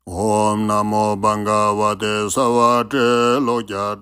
Om Namo Bhagavate Savate Lokya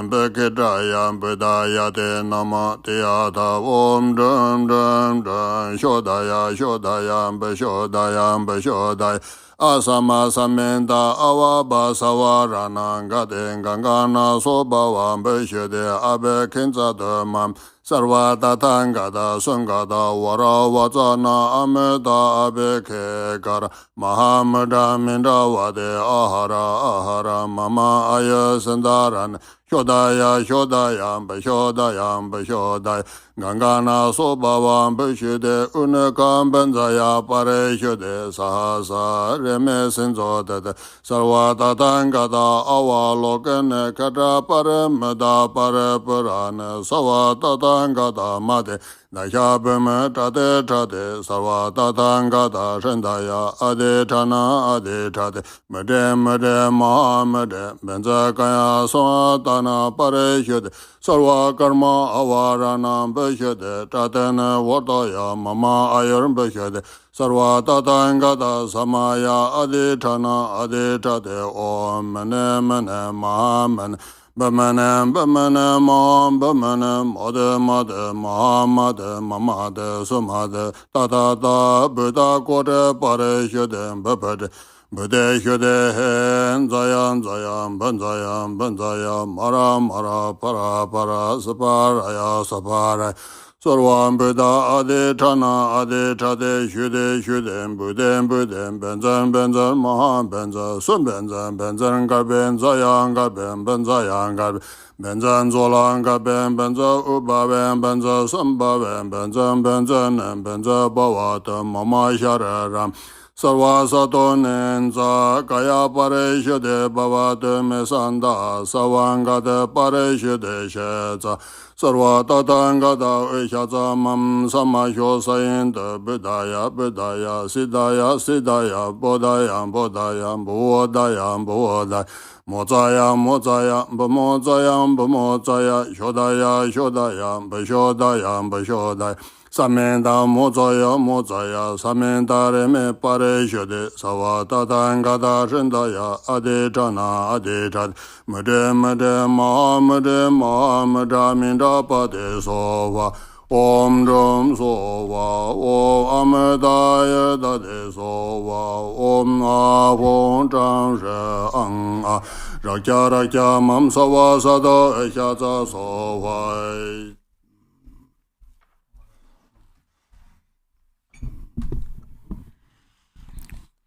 Bekitaya Bedayate Nama Tiyata Om Dum Dum Dum Shodaya Shodaya Beshodaya Beshodaya Asama Samenta Awaba Savarana Gade Gangana Sobawa Beshede Abe Kinza Dhamam Sarva Tatangada Sungada Vara Vajana Ameda Abeke Kara Mahamada Mindavade Ahara Ahara Mama Aya Sandaran Shodaya Shodaya Beshodaya Beshodaya Gangana Sobavam Beshide Unakam Benzaya Pareshide Sahasa Reme Sinzodede Sarvata Tangada Avalokane Kata Paramada Parapurane Savata Tangada Mate Nashabime Tate Tate Sarvata Tangada Shendaya Ade Tana Ade Tate Mede Mede Mahamede Benzakaya Swatana Pareshide Sarva Karma Avarana Beshede Tatene Vataya Mama Ayar Beshede Sarva Tatangada Samaya Aditana Aditate Om Mene Mene Mahaman Bamane Bamane Maham Bamane Mode Made Mahamade Mamade Sumade Tata Buddha Kote Pareshede Bepede Bude Shode Hen Zayan Zayan Banzayan Banzaya Mara Mara Para Para Saparaya Sapara Sarvam Buddha Ade Tana Ade Tade Shude Shude Buden Buden Benzan Benzan Mahan Benza Sun Benzan Benzan Garben Zayan Garben Benzayan Garben Benzan Zolan Garben Benza Uba Ben Benza Samba Ben Benzan Benzan Benza Bawata Mama Shararam Sarva Satonenza Kaya Pareshade Bhavate Mesanda Savangade Pareshade Shetsa Sarva Tatangada Eshatsa Mam Samasho Sayinda Budaya Budaya Siddhaya Siddhaya Bodhaya Bodhaya Bodhaya Bodhaya Mozaya Mozaya Bamozaya Bamozaya Shodaya Shodaya Bashodaya Bashodaya Samenda Mozaya Mozaya Samenda Reme Pareshade Savata Tangada Shendaya Adetana Adetat Mede Mede Mahamede Mahameda Minda Pade Sova Om Drum Sova Om Amedaya Dade Sova Om Avon Changshe Anga Rakya Rakya Mam Sava Sada Eshatsa Sova.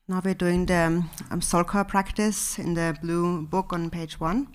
Now we're doing the Sölkha practice in the blue book on page 1.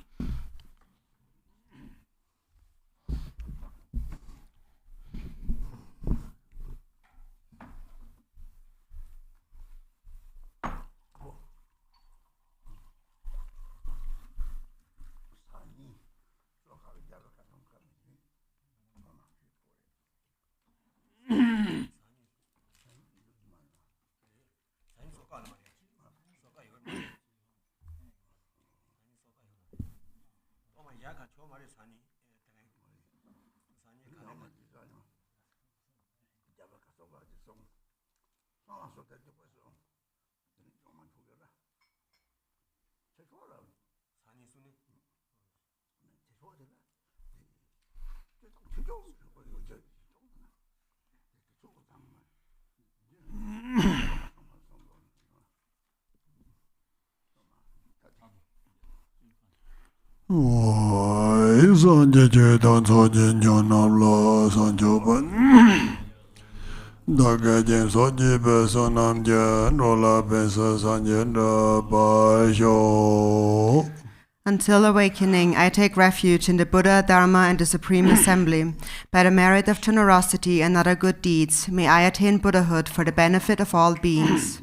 Until awakening, I take refuge in the Buddha, Dharma, and the Supreme Assembly. By the merit of generosity and other good deeds, may I attain Buddhahood for the benefit of all beings.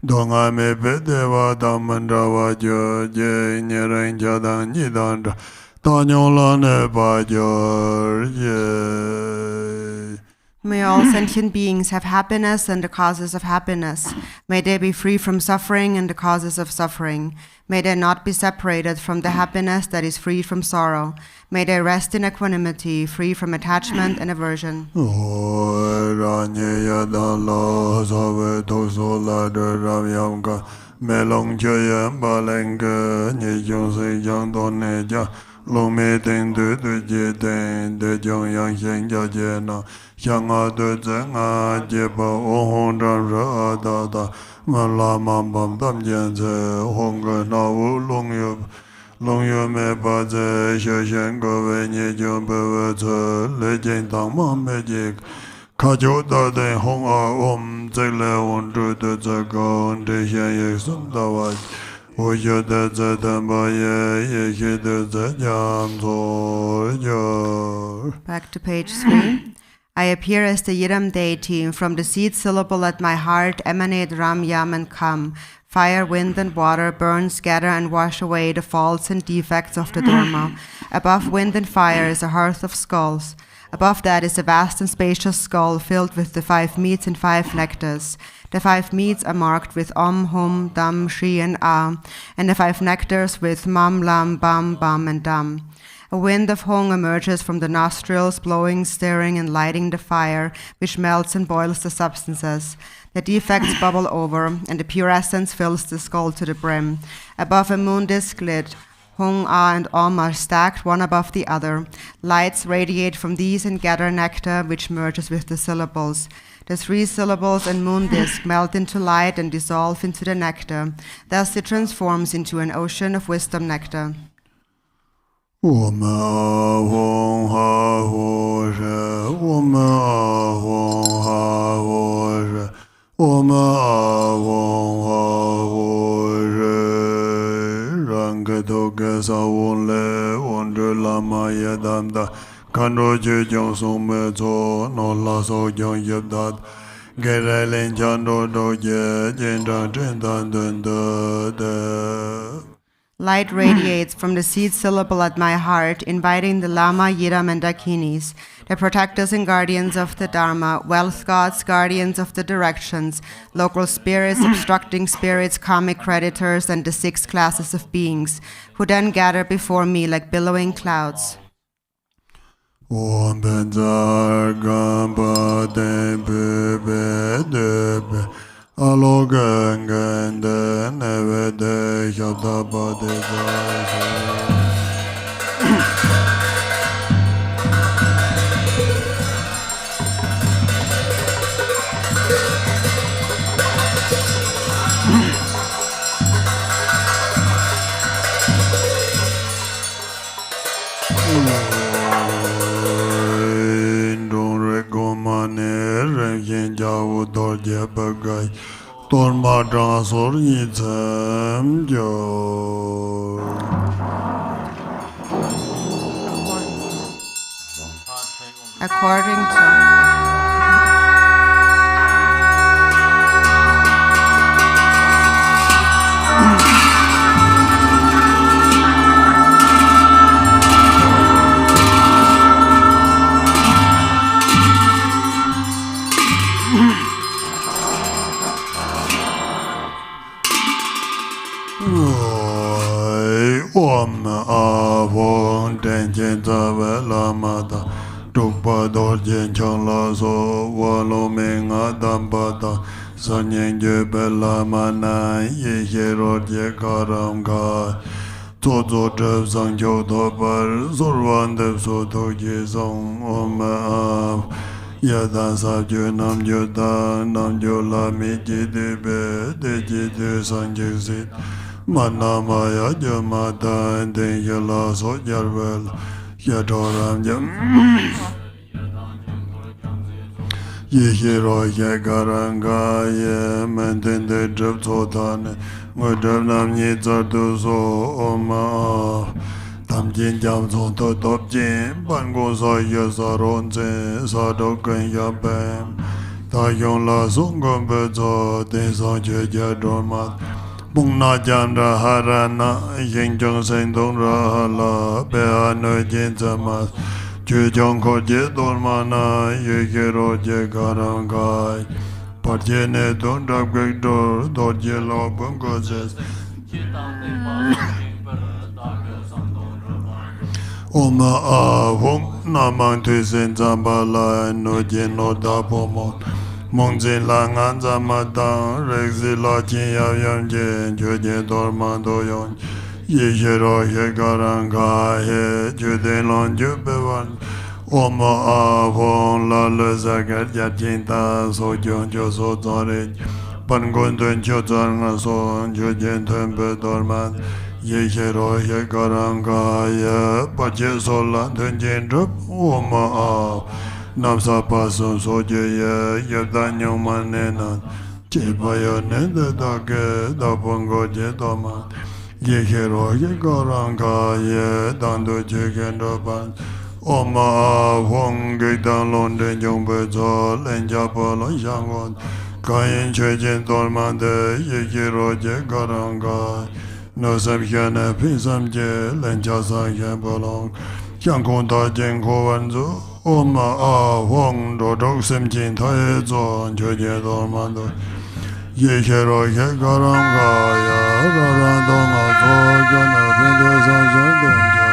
Donga me pedeva damandava je nyereng jadang nidanda tanyola ne pa je May all sentient beings have happiness and the causes of happiness. May they be free from suffering and the causes of suffering. May they not be separated from the happiness that is free from sorrow. May they rest in equanimity, free from attachment and aversion. Long me ten de je ten de jong yang shen ja je na xiang a de zeng a je ba o hong zhang ra da da ma la ma bam dam jian ze hong ge na wu long yu me ba ze xie xian ge wei nie jiong be we ze le jian dang ma me ji ka jiu da de hong a om ze le wong zhe de ze gong de xian ye sum da wa Back to page 3. I appear as the Yidam deity. From the seed syllable at my heart emanate Ram, Yam, and Kam. Fire, wind, and water burn, scatter, and wash away the faults and defects of the Dorma. Above wind and fire is a hearth of skulls. Above that is a vast and spacious skull filled with the 5 meats and 5 nectars. The 5 meats are marked with Om, Hum, Dam, Shri, and Ah, and the 5 nectars with Mam, Lam, Bam, Bam, and Dam. A wind of Hong emerges from the nostrils, blowing, stirring, and lighting the fire, which melts and boils the substances. The defects bubble over, and the pure essence fills the skull to the brim. Above a moon disk lit, Hong, Ah, and Om are stacked one above the other. Lights radiate from these and gather nectar, which merges with the syllables. The 3 syllables and moon disk melt into light and dissolve into the nectar. Thus it transforms into an ocean of wisdom nectar. Lama Yidam da Kando je jong song me zo no la so jong yip dat Gere len chan do do je jen dang jen dan dun de. Light radiates from the seed syllable at my heart, inviting the Lama, Yidam, and Dakinis, the protectors and guardians of the Dharma, wealth gods, guardians of the directions, local spirits, obstructing spirits, karmic creditors, and the 6 classes of beings, who then gather before me like billowing clouds. Om Benzar Gamba de Alogan Ganda Nevede Yadabade Dorma Drasor Yidam Jo. According to Om Avon Tenzin Zave Lamada Drupon Dorzin Changla So Walo Menga Dambada Sanyen Jebe Lamana Yehero Jekaramga Toto Thupsang Chotobar Zorwan Dev Soto Jisong Om Av Yada Sabju Namjo Da Namjo Lami Jidibe Dejidu Sanjixit Manamaya Jamata and Yala So Yarwell Yatoram Jam Yehiro Yagaranga Yementin de Drupon Mudam Yitzardu So Oma Tamjin Jam Son to Topjin Bango So Yasaron Sadokan Yabam Tayon La Sungum Bezo Tensan Jeja Dorma Bungna Jandra Harana Yingjong Sendong Rahala Beano Jinzamas Chö Jangchub je Dorma na ye kero je Garangai. Parche ne Dhondrup Gek Dorje Lopon Gozes. Oma Ahom Namang Tenzin Zambala no Jin no Dapomon. Mongzin Langan Zamadang Rexi La Chin Yav Yam Jen Joje Dorma Doyon. Ye Shero He Garanga He Juden Lon Jubewan. Oma Ahom La Le Zagat Yachinta So Jon Joso Zore. Pangondun Chozanga So Jojen Tempe Dorman. Ye Shero He Garanga Ye Pache Solan Tenzin Drup Oma Ahom. Namsa Pason Soje Ye Yedanyong Manena Chipaya Nende Dake Dapongo Jedoma Ye Hero Ye Garanga Ye Dando Chikendopan Oma Hong Gitan London Jongbezo Lenjapolo Shangon Kayin Chechen Dormande Ye Hero Ye Garanga No Samkhana Pinsam Je Lenjasa Yembolong Shangkonda Jenko Wanzo Oma Ahom Dodok Simjin Tae Zon Joje Dormando Ye Hero Ye Garanga Ya Rarandonga Zojana Binde Samson Donja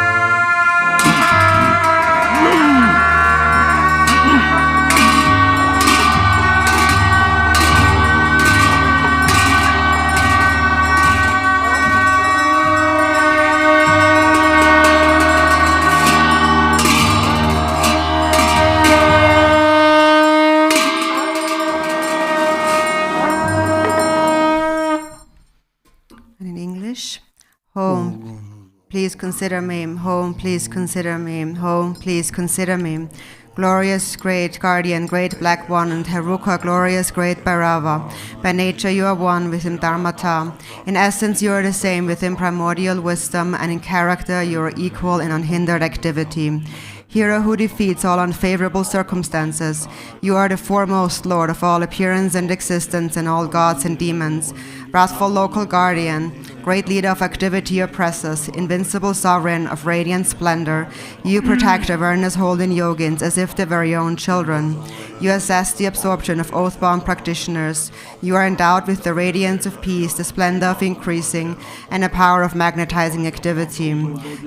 Home, please consider me. Home, please consider me. Home, please consider me. Glorious great guardian, great black one, and Heruka, glorious great Bhairava. By nature you are one with him Dharmata. In essence you are the same with him primordial wisdom, and in character you are equal in unhindered activity. Hero who defeats all unfavorable circumstances, you are the foremost lord of all appearance and existence and all gods and demons. Wrathful local guardian, great leader of activity oppressors, invincible sovereign of radiant splendor, you protect awareness holding yogins as if their very own children. You assess the absorption of oath-bound practitioners. You are endowed with the radiance of peace, the splendor of increasing, and the power of magnetizing activity.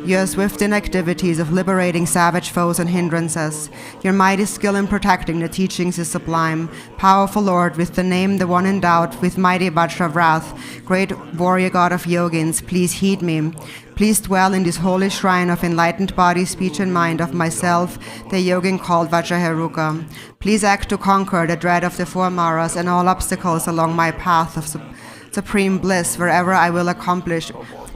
You are swift in activities of liberating savage foes and hindrances. Your mighty skill in protecting the teachings is sublime. Powerful Lord, with the name the one endowed with mighty Vajra of wrath, great warrior god of yogins, please heed me. Please dwell in this holy shrine of enlightened body, speech, and mind of myself, the yogin called Vajraheruka. Please act to conquer the dread of the four maras and all obstacles along my path of supreme bliss, whereby I will accomplish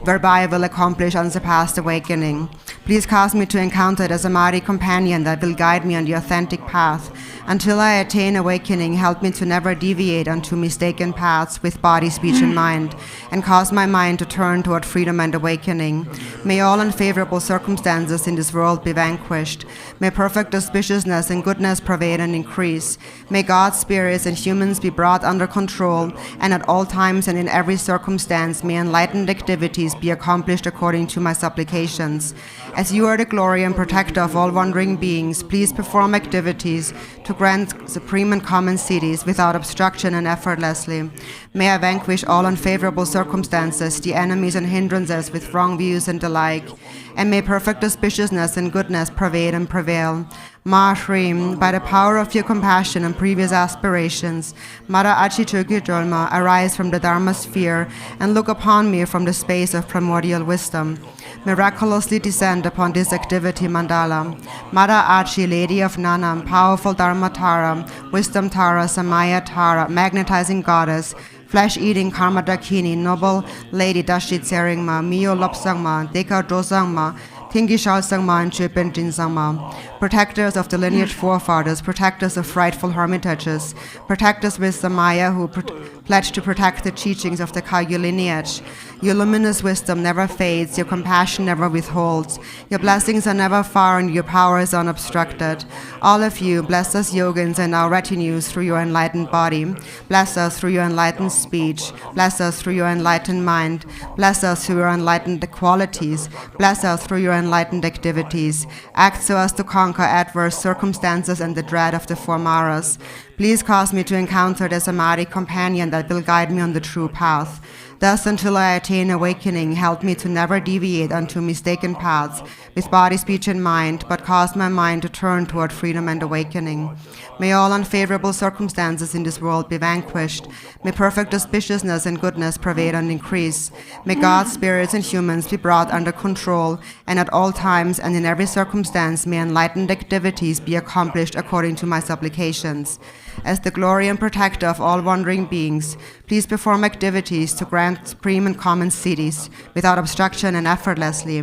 unsurpassed awakening. Please cause me to encounter it as a mighty companion that will guide me on the authentic path. Until I attain awakening, help me to never deviate onto mistaken paths with body, speech, and mind, and cause my mind to turn toward freedom and awakening. May all unfavorable circumstances in this world be vanquished. May perfect auspiciousness and goodness pervade and increase. May God's spirits and humans be brought under control, and at all times and in every circumstance may enlightened activities be accomplished according to my supplications. As you are the glory and protector of all wandering beings, please perform activities to grant supreme and common cities without obstruction and effortlessly. May I vanquish all unfavorable circumstances, the enemies and hindrances with wrong views and the like, and may perfect auspiciousness and goodness pervade and prevail. Ma Shrim, by the power of your compassion and previous aspirations, Mara Achiturki Dorma, arise from the Dharma sphere and look upon me from the space of primordial wisdom. Miraculously descend upon this activity mandala. Mara Achi, Lady of Nanam, powerful Dharma Tara, Wisdom Tara, Samaya Tara, magnetizing goddess, flesh-eating Karma Dakini, noble Lady Dashi Tsering Ma, Mio Lopsang Ma, Deka Dosang Ma, Tingi Shao Sang Ma, and Chupen Jin Sang Ma. Protectors of the lineage forefathers, protectors of frightful hermitages, protectors with the Maya who pledged to protect the teachings of the Kagyu lineage. Your luminous wisdom never fades, your compassion never withholds, your blessings are never far, and your power is unobstructed. All of you, bless us yogins and our retinues through your enlightened body. Bless us through your enlightened speech. Bless us through your enlightened mind. Bless us through your enlightened qualities. Bless us through your enlightened activities. Act so as to conquer adverse circumstances and the dread of the four maras. Please cause me to encounter the samadhi companion that will guide me on the true path. Thus, until I attain awakening, help me to never deviate onto mistaken paths with body, speech, and mind, but cause my mind to turn toward freedom and awakening. May all unfavorable circumstances in this world be vanquished. May perfect auspiciousness and goodness prevail and increase. May God's spirits and humans be brought under control, and at all times and in every circumstance may enlightened activities be accomplished according to my supplications. As the glory and protector of all wandering beings, please perform activities to grant supreme and common cities without obstruction and effortlessly.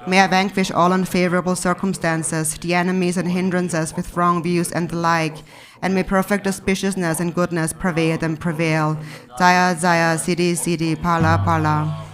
May I vanquish all unfavorable circumstances, the enemies and hindrances with wrong views and the like, and may perfect auspiciousness and goodness prevail and prevail. Jaya Jaya Siddhi Siddhi Pala Pala.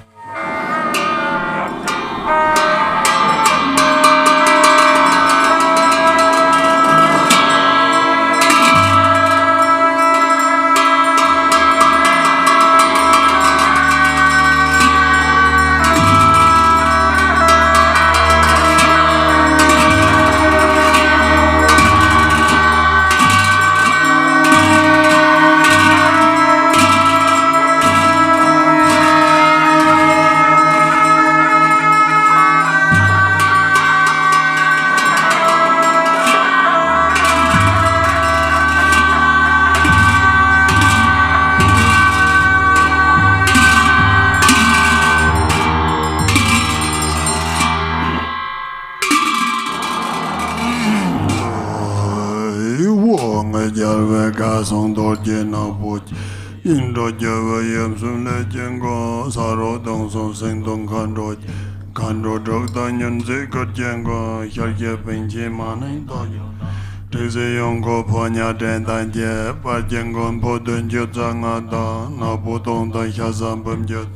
Song Dorzin Rinpoche, Indo Java Yam Sun Le Jengo, Saro Dong Song Seng Dong Kandro, Kandro Drog Danyan Zekat Jengo, Shalke Penchi Maning Doyo, Tese Yongo Ponya Dan Je, Pajengon Podun Jotsangada, Napotong Da Shazam Bumjet,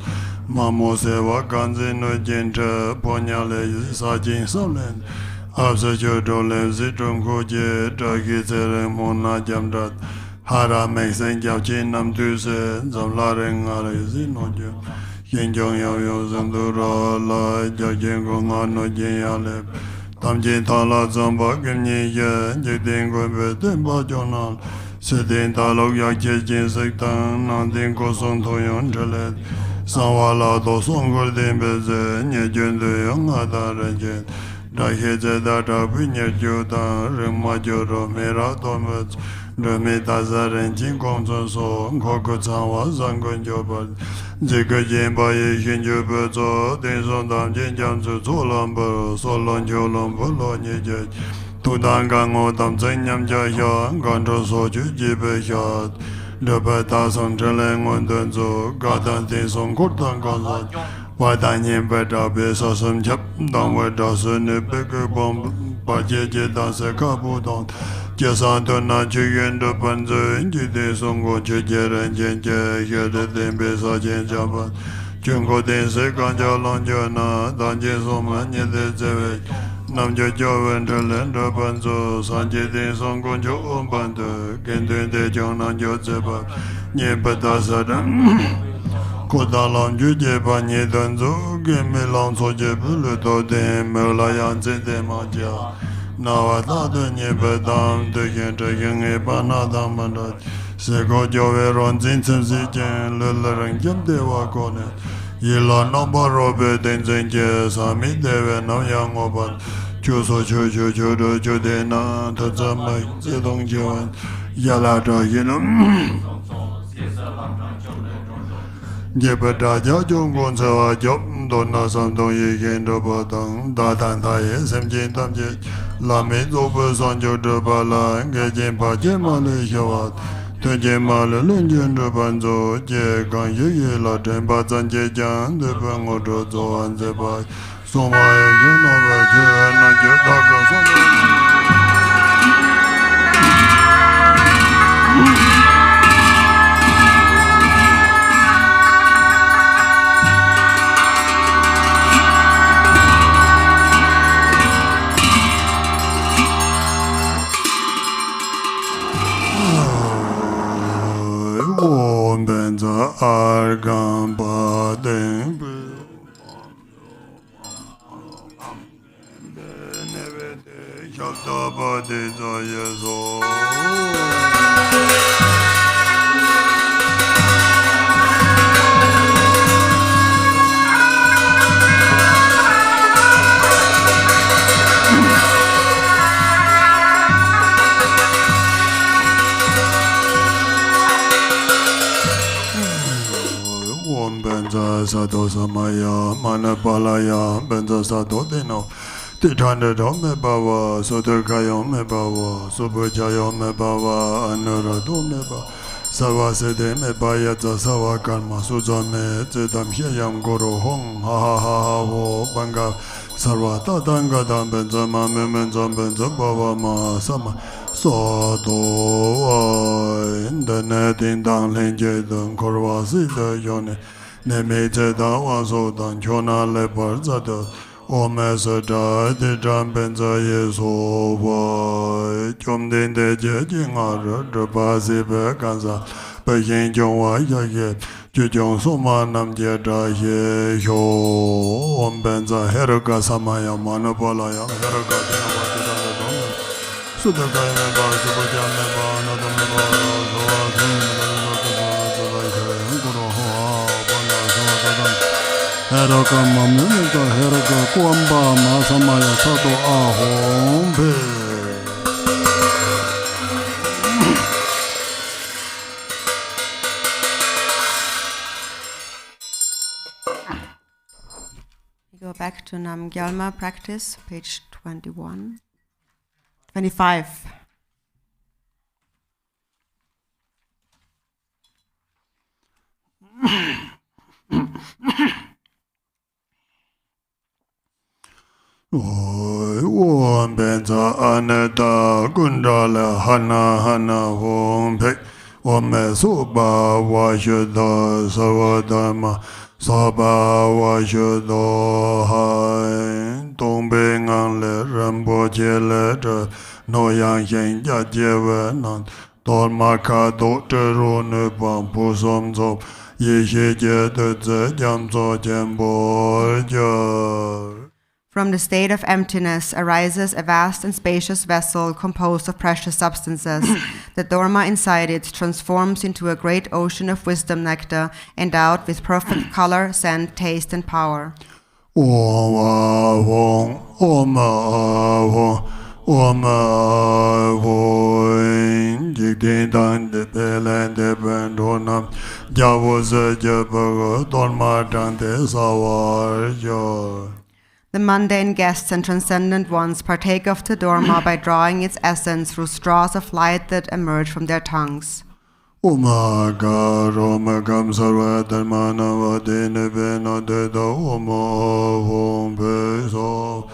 Mamo Sewa Kanzi No Jentra, Ponya Le Sajin Solen. After Jodole Zitrum Koje, Dragi Tsering Mona Jamdat, Hara Mexen Japchin Nam Tuse, Zamlaring Arizinojo, Yinjong Yo Zandura, La Jajin Gongano Jayalep, Tamjin Tala Zamba Gimni, Jidin Gombe, Demba Jonal, Sedin Talog Yakjin Sektan, Nandin Kosong Toyon Jalet, Sawala Dosong Gordin Beze, Nyajun de Young Adarajet. Daheje data pinya joda remajoro mera domet remeta zaren jinkong so ngoko chawa zangon jobal jega jemba ye hinjo bezo denson dam jinjam zu zolambo solon jolom bolo nyeje tudanga ngodam zenyam jaya ngandro so ju jibe yat lebata son jeleng ondon zo gadan denson kurtan gazan Wadanyin Beda Besa Sam Chap, Dangwa Dasun, Beke Bomb, Bajeje Dasa Kabudon, Jasantona Chicken the Panzo, Jide Songo Chijeran Jenja, Yada Dembesa Jenjaban, Jungo Dense Ganja Lonjana, Danje Soman Yede Namjo Joven Talenda Panzo, Sanje De Songo Jo Banda, Gendun de Jonan Joseba, Nyepatasadan. Kodalam Jude Banye Danzo, Gemelan Soje Buluto de Melayan Zede Maja, Nawata de Nebedam, de Gentragan Ebanadam Mandat, Sego Joveron Zinsen Zijan, Lullaran Jam de Wakone, Yila Namba Robe Denzenje, Sami Deve no Yang Oban, Chuso Chuchu Chudo Judena, Tazama Zedong Joan, Yalata Yinum. Jebeda Jajong Gonsawa Job, Donna Samdong Yigen Dobotong, Datan Taye, Semjin Tamje, Lame Zobo Sanjo Dobala, Engaging Pajemale Shawat, Tujemale Lunjun Dobanzo, Jegan Yi La Temba Zanjejan, the Bangodo and the Bay, Soma Yanova Jan, Jadaga. Argam Padem Kapta bodhichitta yeso. Benza Sato Samaya, Manapalaya, Benza Sato Dino, Titanda Dome Bava, Soterkayo Mebawa, Subujayo Mebawa, Anurado Meba, Savasede Mebayata Sava Karma, Suzame, Zedam Hyayam Guru Hong, Ha Ha Ha Ho, Banga, Sarvata Dangadam Benza Mame Benza Benza Bava Ma Sama. So do in the net in down linge dun corvasi the yone, ne major da was so done, Jona leopards at the Omesada, the Jampenza yes over, Jum din the judging order, the Basi Berganza, Bayin Jonwa Yag, Jujong Suma Namgyalma ye, Yo, Ombenza, Heraka Samaya, Manapalaya, Heraka. So the guy about the Bodhichitta, not the Heraka Mamma, Heraka Kwamba, Masamaya Sato Ahombe. We go back to Namgyalma practice, page 21. 25. Om Benza Aneta Gundala Hana Hana Om Pek Om Suba Washuda Savadama Saba Washuda Hai Tongbeng Anle Rinpoche Le No Yang Yen Jajeva Nan Dorma Ka Doctor Rune Bam Pusom Zop Yeshe Jete Jamzo Jembo. From the state of emptiness arises a vast and spacious vessel composed of precious substances. The Dorma inside it transforms into a great ocean of wisdom nectar, endowed with perfect color, scent, taste, and power. Om Avon, Om Avon, Om Avon, Jigdidan de Pelen de Pendonam, Javosa Jabago, Dorma Dante Savar. The mundane guests and transcendent ones partake of the Dorma by drawing its essence through straws of light that emerge from their tongues. Umaga Romagam Sarva Dharmana Vadene Vena Deda Uma Vompeso.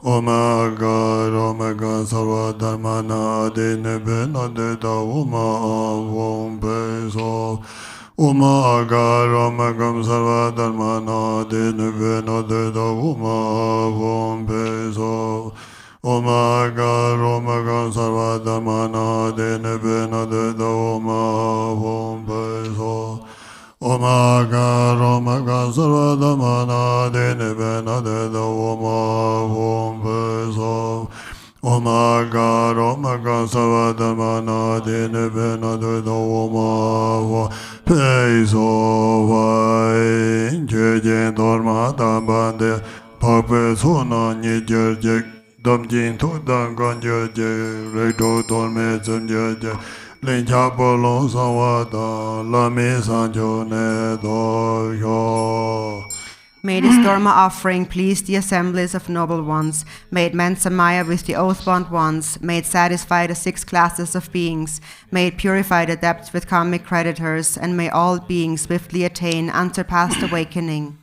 Umaga Romaga Sarva Dharmana Adene Vena Deda Uma Vompeso. Umaga Romagam Sarva Dharmana Adene Vena Deda Uma Vompeso. Omaga Romaga Sarva Dhamana Dene Bena Deda Oma Vompeso. Omaga Romaga Sarva Dhamana Dene Bena Deda Oma Vompeso. Omaga Romaga Sarva Dhamana Dene Bena Deda Oma Vompeso. Vai Jeje Dorma Dambande Pape Sona Nijerjek Domjin Tudan Ganjaje, Redo Dorme Zanjaje, Linjapolo Sawada, Lami Sanjone Doyo. May this Dorma offering please the assemblies of noble ones. May it mend Samaya with the oath-bound ones. May it satisfy the 6 classes of beings. May it purify the depths with karmic creditors. And may all beings swiftly attain unsurpassed awakening.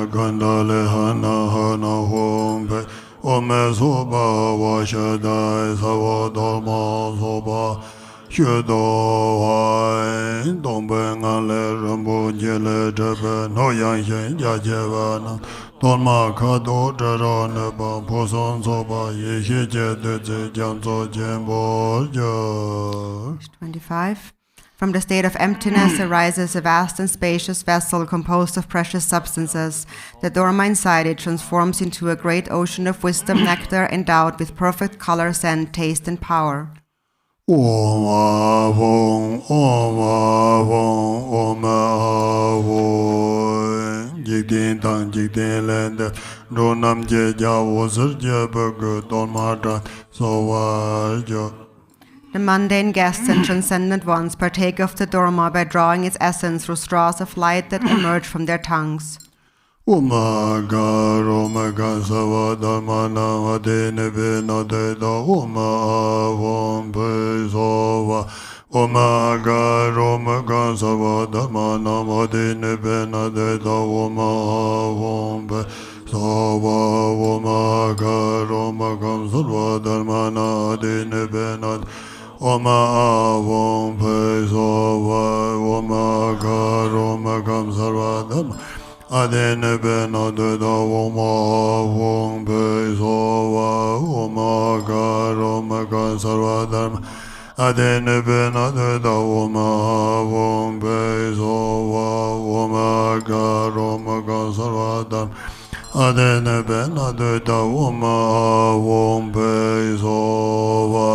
Gandale Hana Hana Hompe Ome Soba Washadai Sava Dorma Soba Shudo Hai Dongbe Ngale Rambo Jele Jebe No Yang Shen Jajevana Dorma Kado Jero Neba Poson Soba Yeshi Jedze Janzo Jembo Jo. 25. From the state of emptiness arises a vast and spacious vessel composed of precious substances. The Dorma inside it transforms into a great ocean of wisdom nectar endowed with perfect color, scent, taste, and power. Om Avon, Om Avon, Om Avon. Jigdin Tang Jigdin Lende, Ronam Jeja Wazir Jebeg, Dormata, Sowajo. The mundane guests and transcendent ones partake of the Dorma by drawing its essence through straws of light that emerge from their tongues. Omega, Omega, Savadamana, Vadene Benadeda, Oma Avon Pesova, Omega, Omega, Savadamana, Vadene Benadeda, Oma Avon Pesova, Omega, Omega, Savadamana, Vadene Benadeda. Oma Avon Pesova, Omega, Omega, Savadamana. Adene Benadeda Oma Avon Pesova Omega Omega Sarvadharma Adene Benadeda Oma Avon Pesova Omega Omega Sarvadharma Adene Benadeda Oma Avon Pesova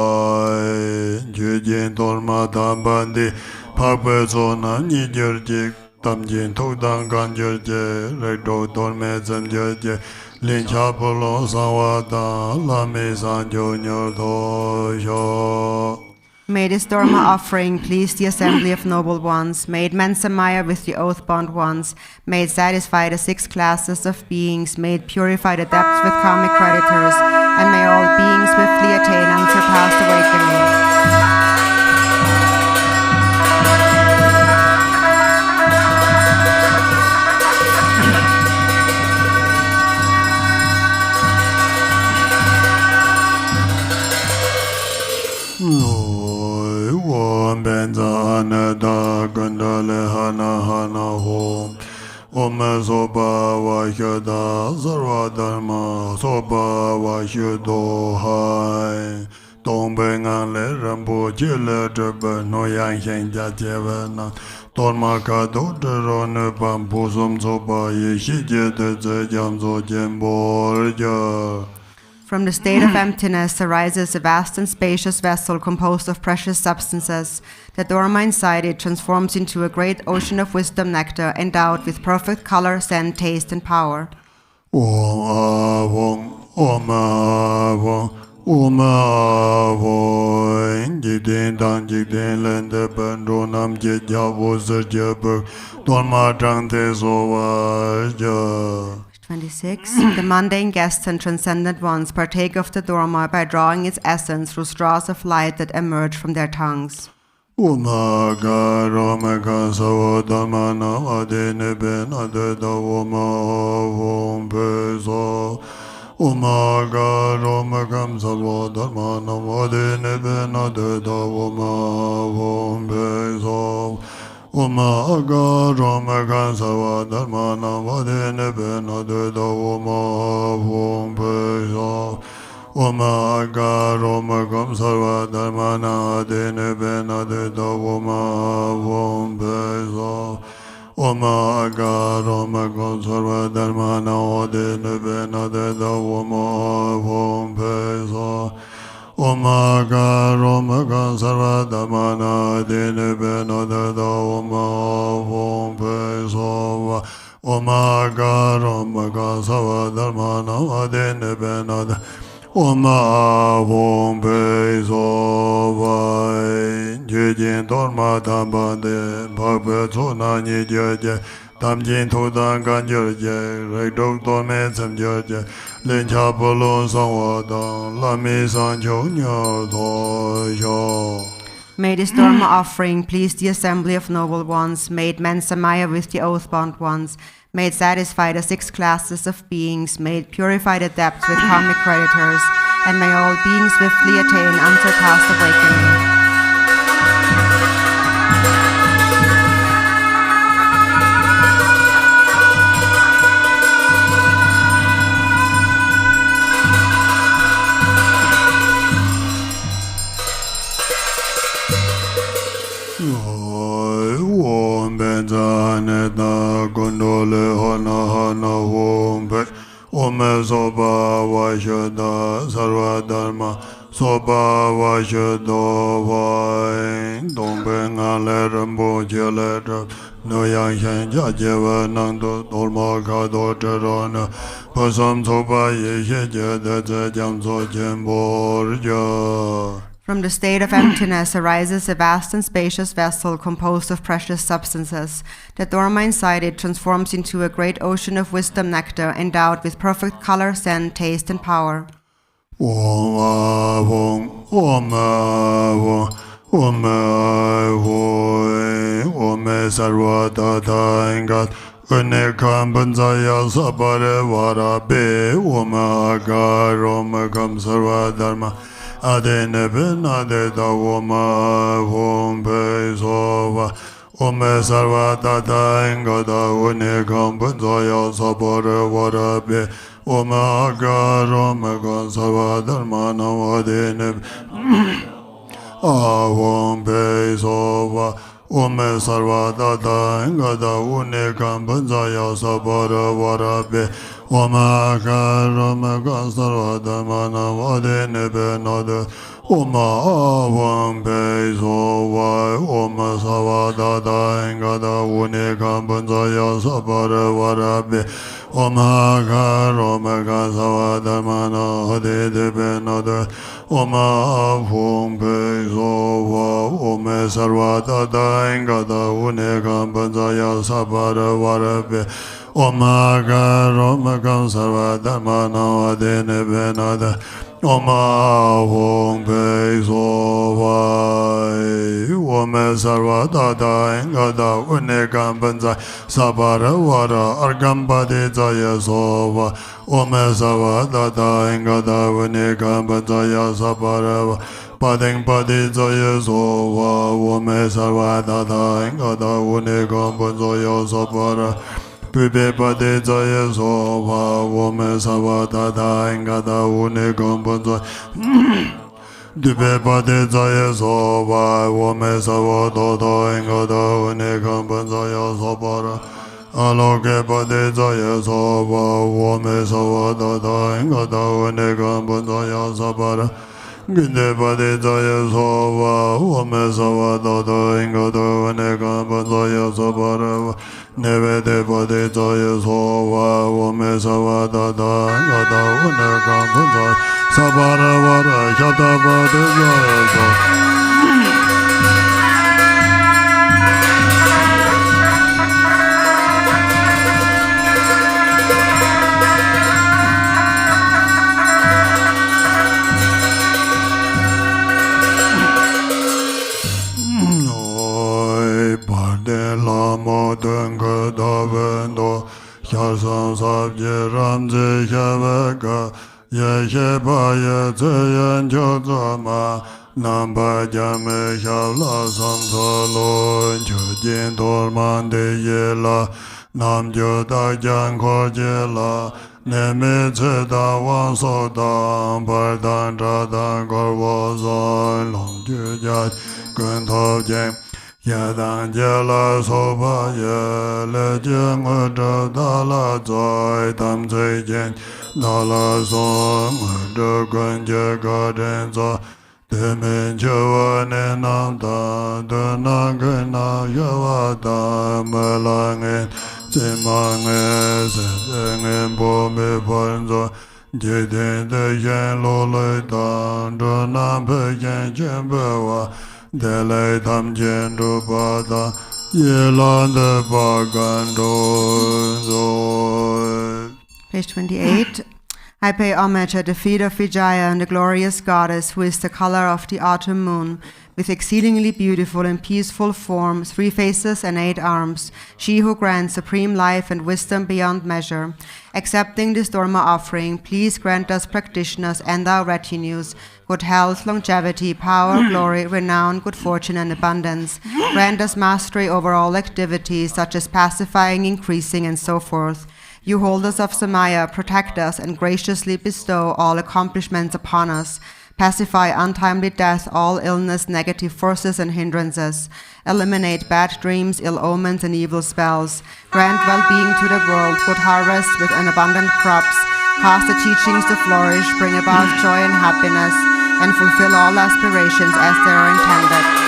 Jujin Dorma Tambandi Pakpezona Nijirjik Tamjin Thubten Ganjurje, Rekdo Dorme Zamjurje, Lincha Polo Sawada, Lame Sanjo Nyordo. May this Dorma offering please the assembly of noble ones. May it mend Samaya with the oath-bound ones. May it satisfy the 6 classes of beings. May it purify the depths with karmic creditors. And may all beings swiftly attain unsurpassed awakening. Om Benzana da Gandale Hana Hana Hom Om Soba Vashada Sarva Dharma Soba Vashudo Hai Dong Bengale Rambo Jile Jebe No Yang Shen Jajevana Dorma Kado Derone Bambu Som Soba Yeshi Jede Jamzo Jembo. From the state of emptiness arises a vast and spacious vessel composed of precious substances. The Dorma inside it transforms into a great ocean of wisdom nectar endowed with perfect color, scent, taste, and power. Om Avon, Om Avon, Om Avon. Jigdin Tang Jigdin Lende Bendo Nam Jeja Wazir Jebeg, Dorma Tangte Sowajo. 26. The mundane guests and transcendent ones partake of the Dorma by drawing its essence through straws of light that emerge from their tongues. Omega, Omega, Savadamana, Adene Benadeda, Oma Avon Peso. Omega, Omega, Savadamana, Adene Benadeda, Oma Avon Peso. Omega, Omega, Savadharmana, Vadene Benadeda, Oma Avon Peso. Omega, Omega, Savadharmana, Adene Benadeda, Oma Avon Peso. Omega, Omega, Savadharmana, Adene Benadeda, Oma Avon Peso. Omega, Omega, Sarvadamana, Dene Benadeda, Oma Avon Peso. Omega, Omega, Sarvadamana, Dene Benadeda, Oma Avon Peso. Jujin Dorma Tambande, Pakpezona Nijirje, Tamjin Thubten Ganjurje, Rekdo Dorme Zamjurje, Lincha Polo Sawada, Lame Sanjo Nyordo. May this Dorma offering please the assembly of noble ones. May it mend Samaya with the oath-bound ones. May it satisfy the 6 classes of beings. May it purify the depths with karmic creditors. And may all beings swiftly attain unsurpassed awakening. Om Benzaneta Gondole Hana Hana Om Pe Om Soba Vashada Sarva Dharma Soba Vashado Vai Dom Bengale Rinpoche Letter No Yang Shen Jajeva Nando Dorma Kado Terana Pasam Soba Yeshe Jede Jamso Jemborja. From the state of emptiness arises a vast and spacious vessel composed of precious substances. The Dorma inside it transforms into a great ocean of wisdom nectar endowed with perfect color, scent, taste, and power. Adene benade da woma hom pe sova ome sarva tata ingada une kampunzo ya sabare warabe oma agaro megan sarva dharma nawadene ahom pe sova ome sarva tata ingada une kampunzo ya sabare warabe Oma karama kasarva dhamana vadene benade Oma avam peso vai Oma savadada engada unika banzaya sabara varabe Oma karama kasarva dhamana vadene benade Oma avam peso vai Oma sarvadada engada unika banzaya sabara varabe Oma Garoma Gansarva Dhamana Adene Benada Oma Hong Pe Sovai Oma Sarva Dada Engada Unekam Banzai Sabara Vara Argambade Zaya Sova Oma Sarva Dada Engada Unekam Banzaya Sabara Padeng Pade Zaya Sova Oma Sarva Dada Engada Unekam Banzaya Sabara Pipe Pade Zaya Sova Wome Sava Dada Engada Une Kampanza Dupe Pade Zaya Sova Wome Sava Dada Engada Une Kampanza Ya Sabara Aloke Pade Zaya Sova Wome Sava Dada Engada Une Kampanza Ya Sabara Ginde Pade Zaya Sova Wome Sava Dada Engada Une Kampanza Ya Sabara Nevede Pade Zaya Sova Wome Sava Dada Engada Une Kampanza Sabara Vara Shata Pade Zaya Sova Lama Dengka Davendo Sharsam Sabje Ramze Shavaka Yeshe Paya Tseyan Chodzama Namba Jame Shavla Samsalo Chojin Dorman De Yela Nam Joda Janko Jela Neme Tseda Wansodan Pardan Tradan Korvozon Long Jujat Kuntov Jem Yadang Jela Sopa Yele Jeng Udra Dala Zoi Tam Tsui Jen Dala Song Udra Gunje Garden Zo Demin Chewa Ne Nam Ta Duna Guna Yawa Ta Melangin Zimangin Sesengin Pomi Ponzo Jidin De Yen Lo Lui Tang Duna Pe Yen Chen Pe Wa Dele Tam Jen Rupada Yelan De Bagando. Page 28. I pay homage at the feet of Vijaya and the glorious goddess who is the color of the autumn moon, with exceedingly beautiful and peaceful form, 3 faces and 8 arms, she who grants supreme life and wisdom beyond measure. Accepting this Dorma offering, please grant us practitioners and our retinues good health, longevity, power, glory, renown, good fortune, and abundance. Grant us mastery over all activities, such as pacifying, increasing, and so forth. You holders of Samaya, protect us and graciously bestow all accomplishments upon us. Pacify untimely death, all illness, negative forces and hindrances. Eliminate bad dreams, ill omens and evil spells. Grant well-being to the world, good harvest with an abundant crops. Cause the teachings to flourish, bring about joy and happiness, and fulfill all aspirations as they are intended.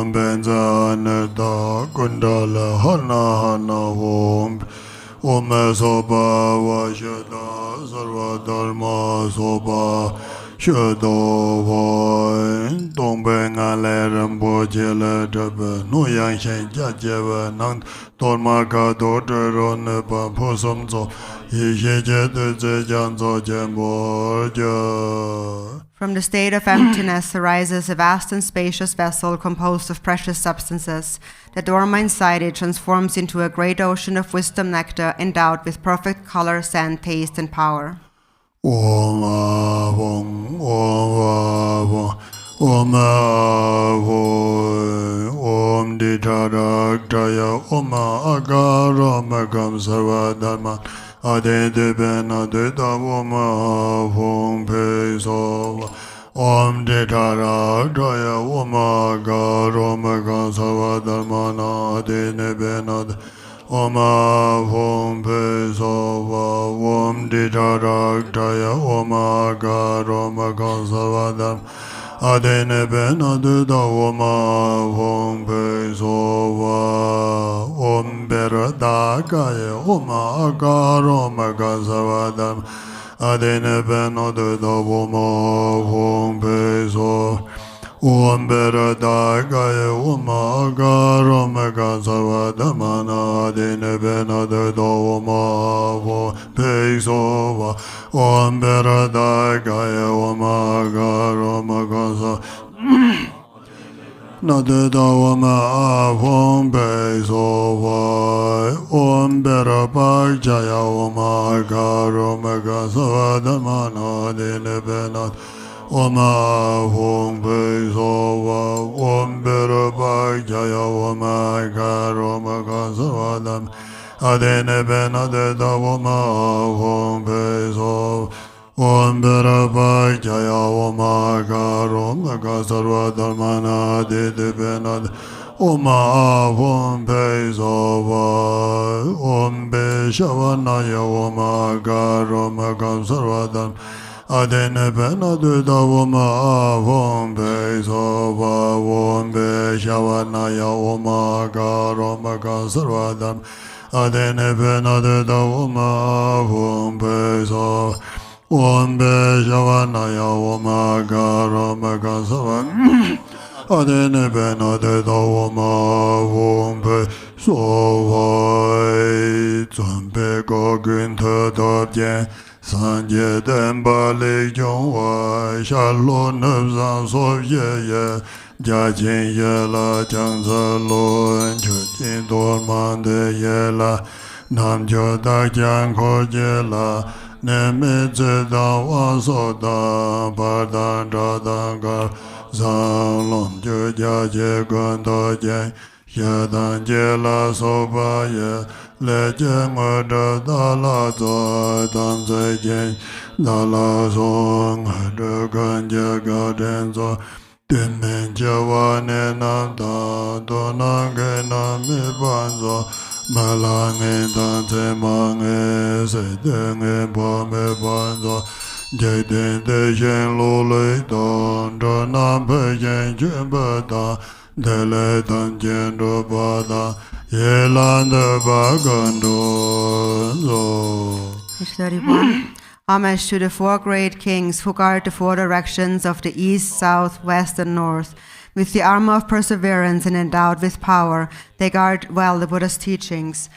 Om Benzanada Kundala Hana Hana Om Soba Vashada Sarva Dharma Soba Shado Voin Dongbenga Rinpoche Ledaba Nuyang Shen Jajeva Nang Dorma Ka Dorma Nepa Posomzo Yishe Janzo Jembo. From the state of emptiness arises a vast and spacious vessel composed of precious substances. The Dorma inside it transforms into a great ocean of wisdom nectar endowed with perfect color, scent, taste, and power. Om Avong, Om Avong, Om Avong, Om Ditarakaya, Om Agara Magam Sarvadharma. Ade de ben ade da om avong pe so om de tara daya om aga rom aga savadharmana ade ne ben ade om avong pe so om de tara daya om aga rom aga savadharmana ade ne ben ade da om avong pe so om berada kaya om aga rom aga savadharmana ade ne ben ade da om avong pe so om berada kaya om aga rom aga savadharmana ade ne ben ade da om avong pe so om berada kaya om aga rom aga savadharmana Nade da om avong pe so om beraba jaya om aga rom aga savadharmana ade ne ben ade om avong pe so om beraba jaya om aga rom aga savadharmana ade ne ben ade da om avong pe so Om Beraba Jaya Om Aga Rom Aga Sarva Dharmana De Benad Om Avong Pe Sova Om Be Shavanaya Om Aga Rom Aga Sarva Dharmana Adene Benad Da Om Avong Pe Sova Om Be Shavanaya Om Aga Rom Aga Sarva Dharmana Adene Benad Da Om Avong Pe Sova Om Be Shavanaya Om Aga Rom Aga Sarva Adene Benade Da Om Avong Pe Sova Tsampe Gogun Te Dobjen Sanje Denpa Lik Jong Wai Shalo Nubzang Sov Ye Ye Jachin Ye La Jangza Lon Chujin Dorman De Ye La Namjo Dak Jang Ko Je La Neme Zeda Wasoda Pardan Radan Gar Zalom Juja Je Gondo Je Yadan Je La Soba Ye Le Je Ngoda Dala Zo Dan Ze Je Dala Song Hada Ganja Gaden Zo Dimen Jawa Ne Nam Da Donan Ge Nam Mi Banzo Malange Dante Mange Sedenge Pame Banzo Jayden De Shen Lule Don Donam Pe Yen Jumba Da Dele Dan Jen Rupada Yelan De Bagando Zo. Page 31. Homage to the four great kings who guard the four directions of the east, south, west, and north. With the armor of perseverance and endowed with power, they guard well the Buddha's teachings.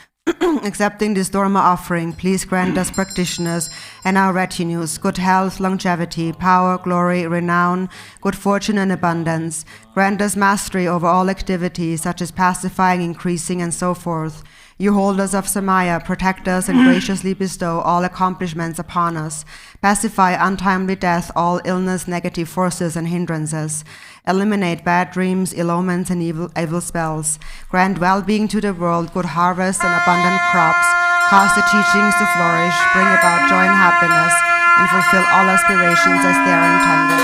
Accepting this Dorma offering, please grant us practitioners and our retinues good health, longevity, power, glory, renown, good fortune, and abundance. Grant us mastery over all activities, such as pacifying, increasing, and so forth. You holders of Samaya, protect us and graciously bestow all accomplishments upon us. Pacify untimely death, all illness, negative forces, and hindrances. Eliminate bad dreams, ill omens, and evil spells. Grant well-being to the world, good harvests, and abundant crops. Cause the teachings to flourish, bring about joy and happiness, and fulfill all aspirations as they are intended.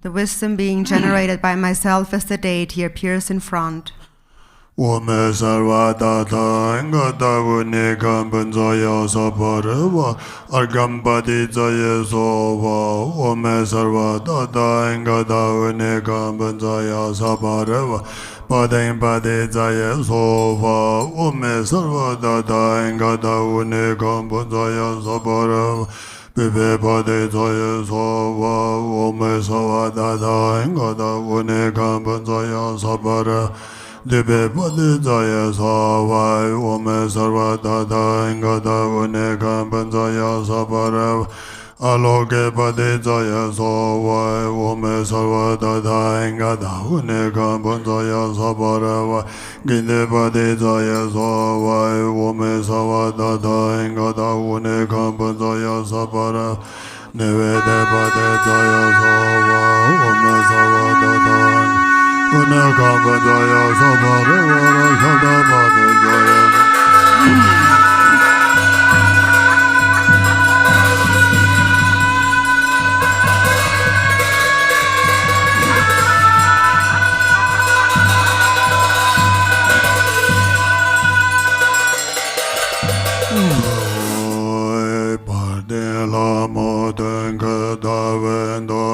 The wisdom being generated by myself as the deity appears in front. Ome sarvadata engata vunikam panjaya saparava argambadi jaya sova. Ome sarvadata engata vunikam panjaya saparava padempade jaya sova. Ome sarvadata engata vunikam panjaya saparava Bibe pade jaya sova. Ome sarvadata engata vunikam panjaya saparava Debe pade jaya savai, ome sarva dada ingada uneka panjaya sapara. Aloke pade jaya savai, ome sarva dada ingada uneka panjaya sapara. Ginde pade jaya savai, ome sarva dada ingada uneka panjaya sapara. Nevede pade jaya savai, ome sarva dada Uneka Padaya Sabara Vara Shada Padaya Pade Lama Tenka Davendo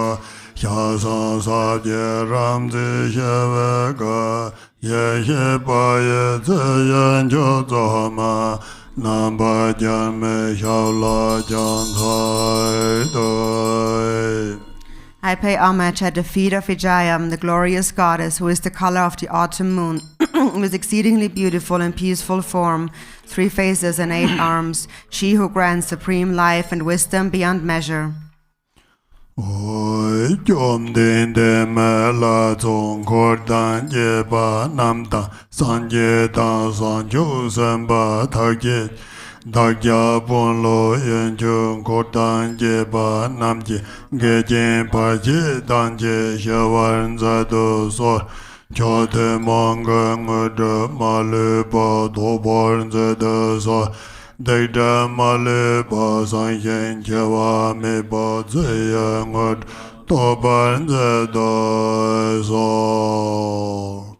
Yasan Sabye Ramzi Sheveka Yeshe Paye Tseyen Chozoma Namba Janme Shaula Janthai Doi. I pay homage at the feet of Yidam, the glorious goddess who is the color of the autumn moon, with exceedingly beautiful and peaceful form, 3 faces and 8 arms, she who grants supreme life and wisdom beyond measure. Oi jom den de me la zong kor dan ye ba nam da san ye da san ju san ba ta ye da ya bon lo yen ju kor dan ye ba nam ye ge jen pa ye dan ye she wan za do so cho de mong ge de ma le ba do bon za de so Deida male ba san yen chewa me ba zaya ngot to ban ze do so.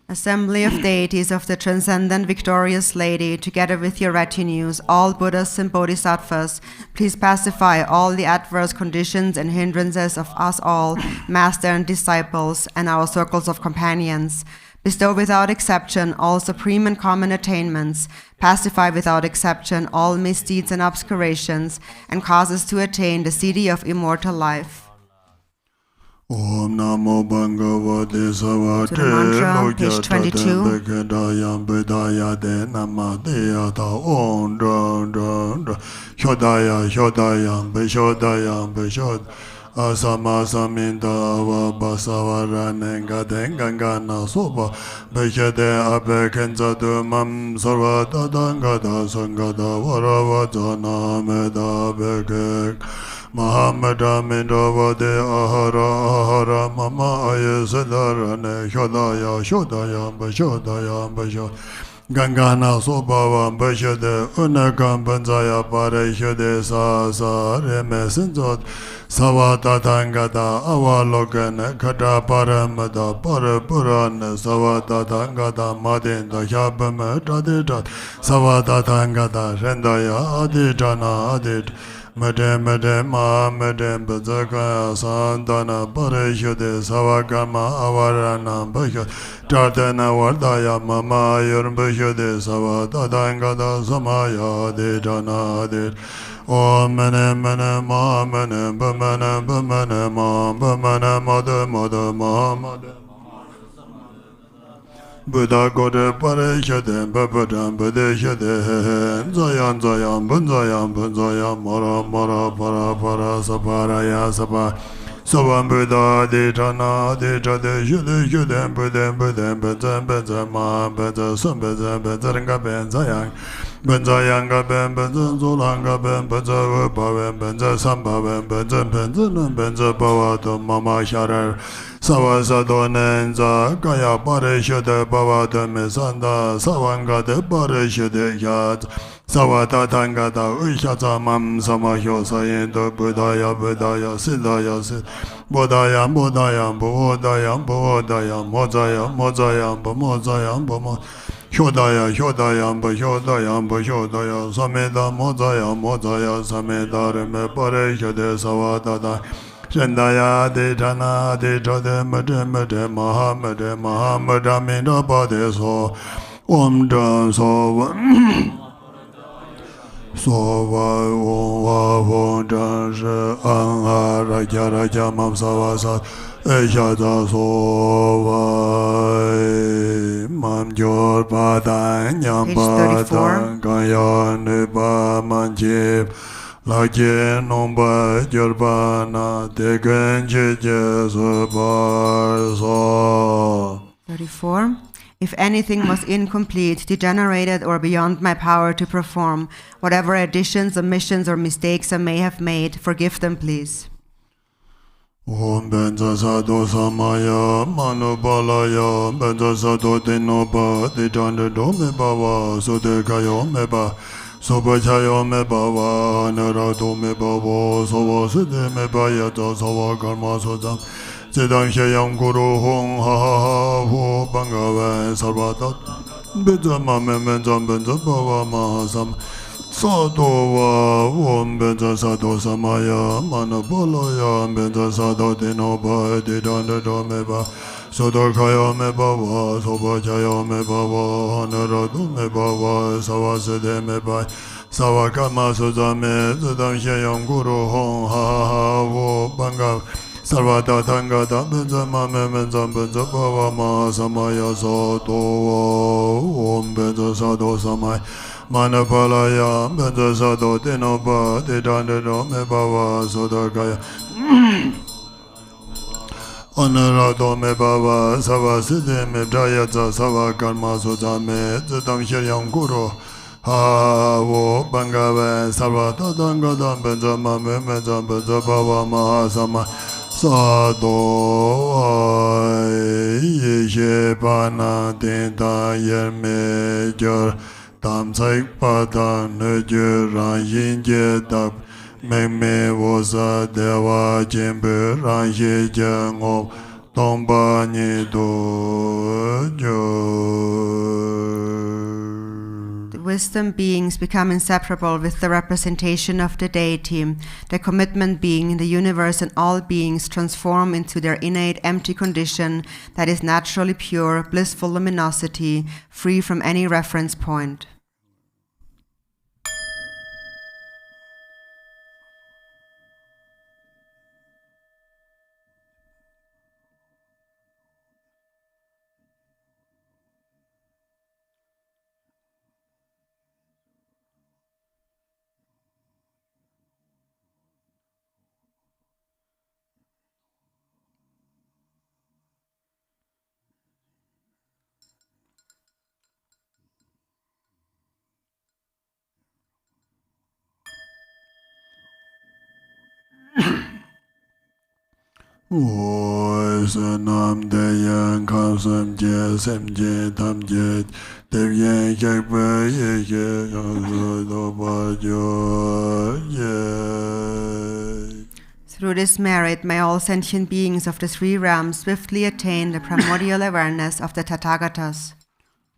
Assembly of deities of the transcendent victorious lady, together with your retinues, all Buddhas and Bodhisattvas, please pacify all the adverse conditions and hindrances of us all, master and disciples, and our circles of companions. Bestow without exception all supreme and common attainments, pacify without exception all misdeeds and obscurations, and cause us to attain the city of immortal life. Om Namo Bhagavate Savate To the mantra, page 22. Bekadayam Bedaya De Namadeyata Om Dra Dra Dra Shodaya Shodayam Beshodayam Beshod Asama Saminda Ava Basavara Nenga Dengangana Soba Beshade Abekenza Dumam Sarva Dadangada Sangada Varavajana Meda Bekek Mahamada Mindavade Ahara Mama Ayasadarane Shodaya Shodayam Beshodayam Beshod Gangana Sobava Beshade Unakam Panzaya Pareshade Sa Remesinzot Savata Tangada Avalokana Kata Paramada Parapurana Savata Tangada Madinda Shabama Taditat Savata Tangada Rendaya Aditana Adit Mede ma mede bezaka Sadhana bodhichitta savagama avarana bhakya Tartana vardaya mama yurmbhakya savadadangada samaya dejana de Om mene mene ma mene bamene bamene ma bamene mode mode ma mode Buddha Gode Pare Shade Bapadam Bade Shade Zayan Zayan Bunzayan Bunzayan Mara Mara Para Para Saparaya Sapa Savan Buddha Dejana Dejade Shade Shade Budem Budem Benzan Benzan Ma Benzan Sun Benzan Benzanga Benzayan Benzayanga Ben Benzan Zolanga Ben Benzan Upaven Benzan Sambaven Benzan Benzan Benzan Bavato Mama Sharar Savasadonenza Kaya Parishade Bavada Mesanda Savangade Parishade Yat Savatatangada Ushata Mam Samahyo Sayendo Budaya Budaya Siddhaya Sid Bodaya Bodaya Bodaya Bodaya Mozaya Mozaya Mozaya Mozaya Hyodaya Hyodaya Hyodaya Hyodaya Sameda Mozaya Mozaya Sameda Reme Parishade Savadada Shendaya Dejana Dejade Mede Mede Mahamede Mahameda Mida Padeso Om Jan Sova Sova Ova Vonjan She Anga Raja Raja Mam Savasat Eshada Sova Mam Jor Padan Nyam Padan Kaya Nipa Manjib Lage nomba jorbana degenje jesubarso. 34. If anything was incomplete, degenerated, or beyond my power to perform, whatever additions, omissions, or mistakes I may have made, forgive them, please. Om benza sado samaya manubalaya benza sado denoba dejanda dome bava sodekayo meba. Sobachayo me bava, narado me bavo, sovo sede me bayata, sovo karma sodam. Zedang shayam guru hong ha ha ha hu bangave sarvatat. Benza mame menza benza bava mahasam. Sadova om benza sado samaya, manabolaya benza sado denoba, dedanda dome ba. Sodorkaya me bava, Sobachaya me bava, Naradu me bava, Savasede me bai, Savakama Suzame, Zedam Shayam Guru Hong Ha Ha Vo Banga, Sarvata Tanga Benza Mame Benza Benza Bava Ma Samaya Soto Om Benza Sado Samai, Manapalaya Benza Sado Denoba, Dedanda me bava, Sodorkaya. Honorado me bava, savaside me brayata, savakarma sudame, zedam shiryam guru, ha wo bangave, sarvata dangadam benjama me mejam benjabava mahasama, sado yeshe pana tinta yerme jor, tamsaik pata nejur ranjin jedap, Meme wosa dewa jembe ranje jangop tomba ni dojo. The wisdom beings become inseparable with the representation of the deity. The commitment being in the universe and all beings transform into their innate empty condition that is naturally pure, blissful luminosity, free from any reference point. Sanam Dayan Kamsam Je Semje Tamje Devyen Jakba Yeke Through this merit, may all sentient beings of the three realms swiftly attain the primordial awareness of the Tathagatas.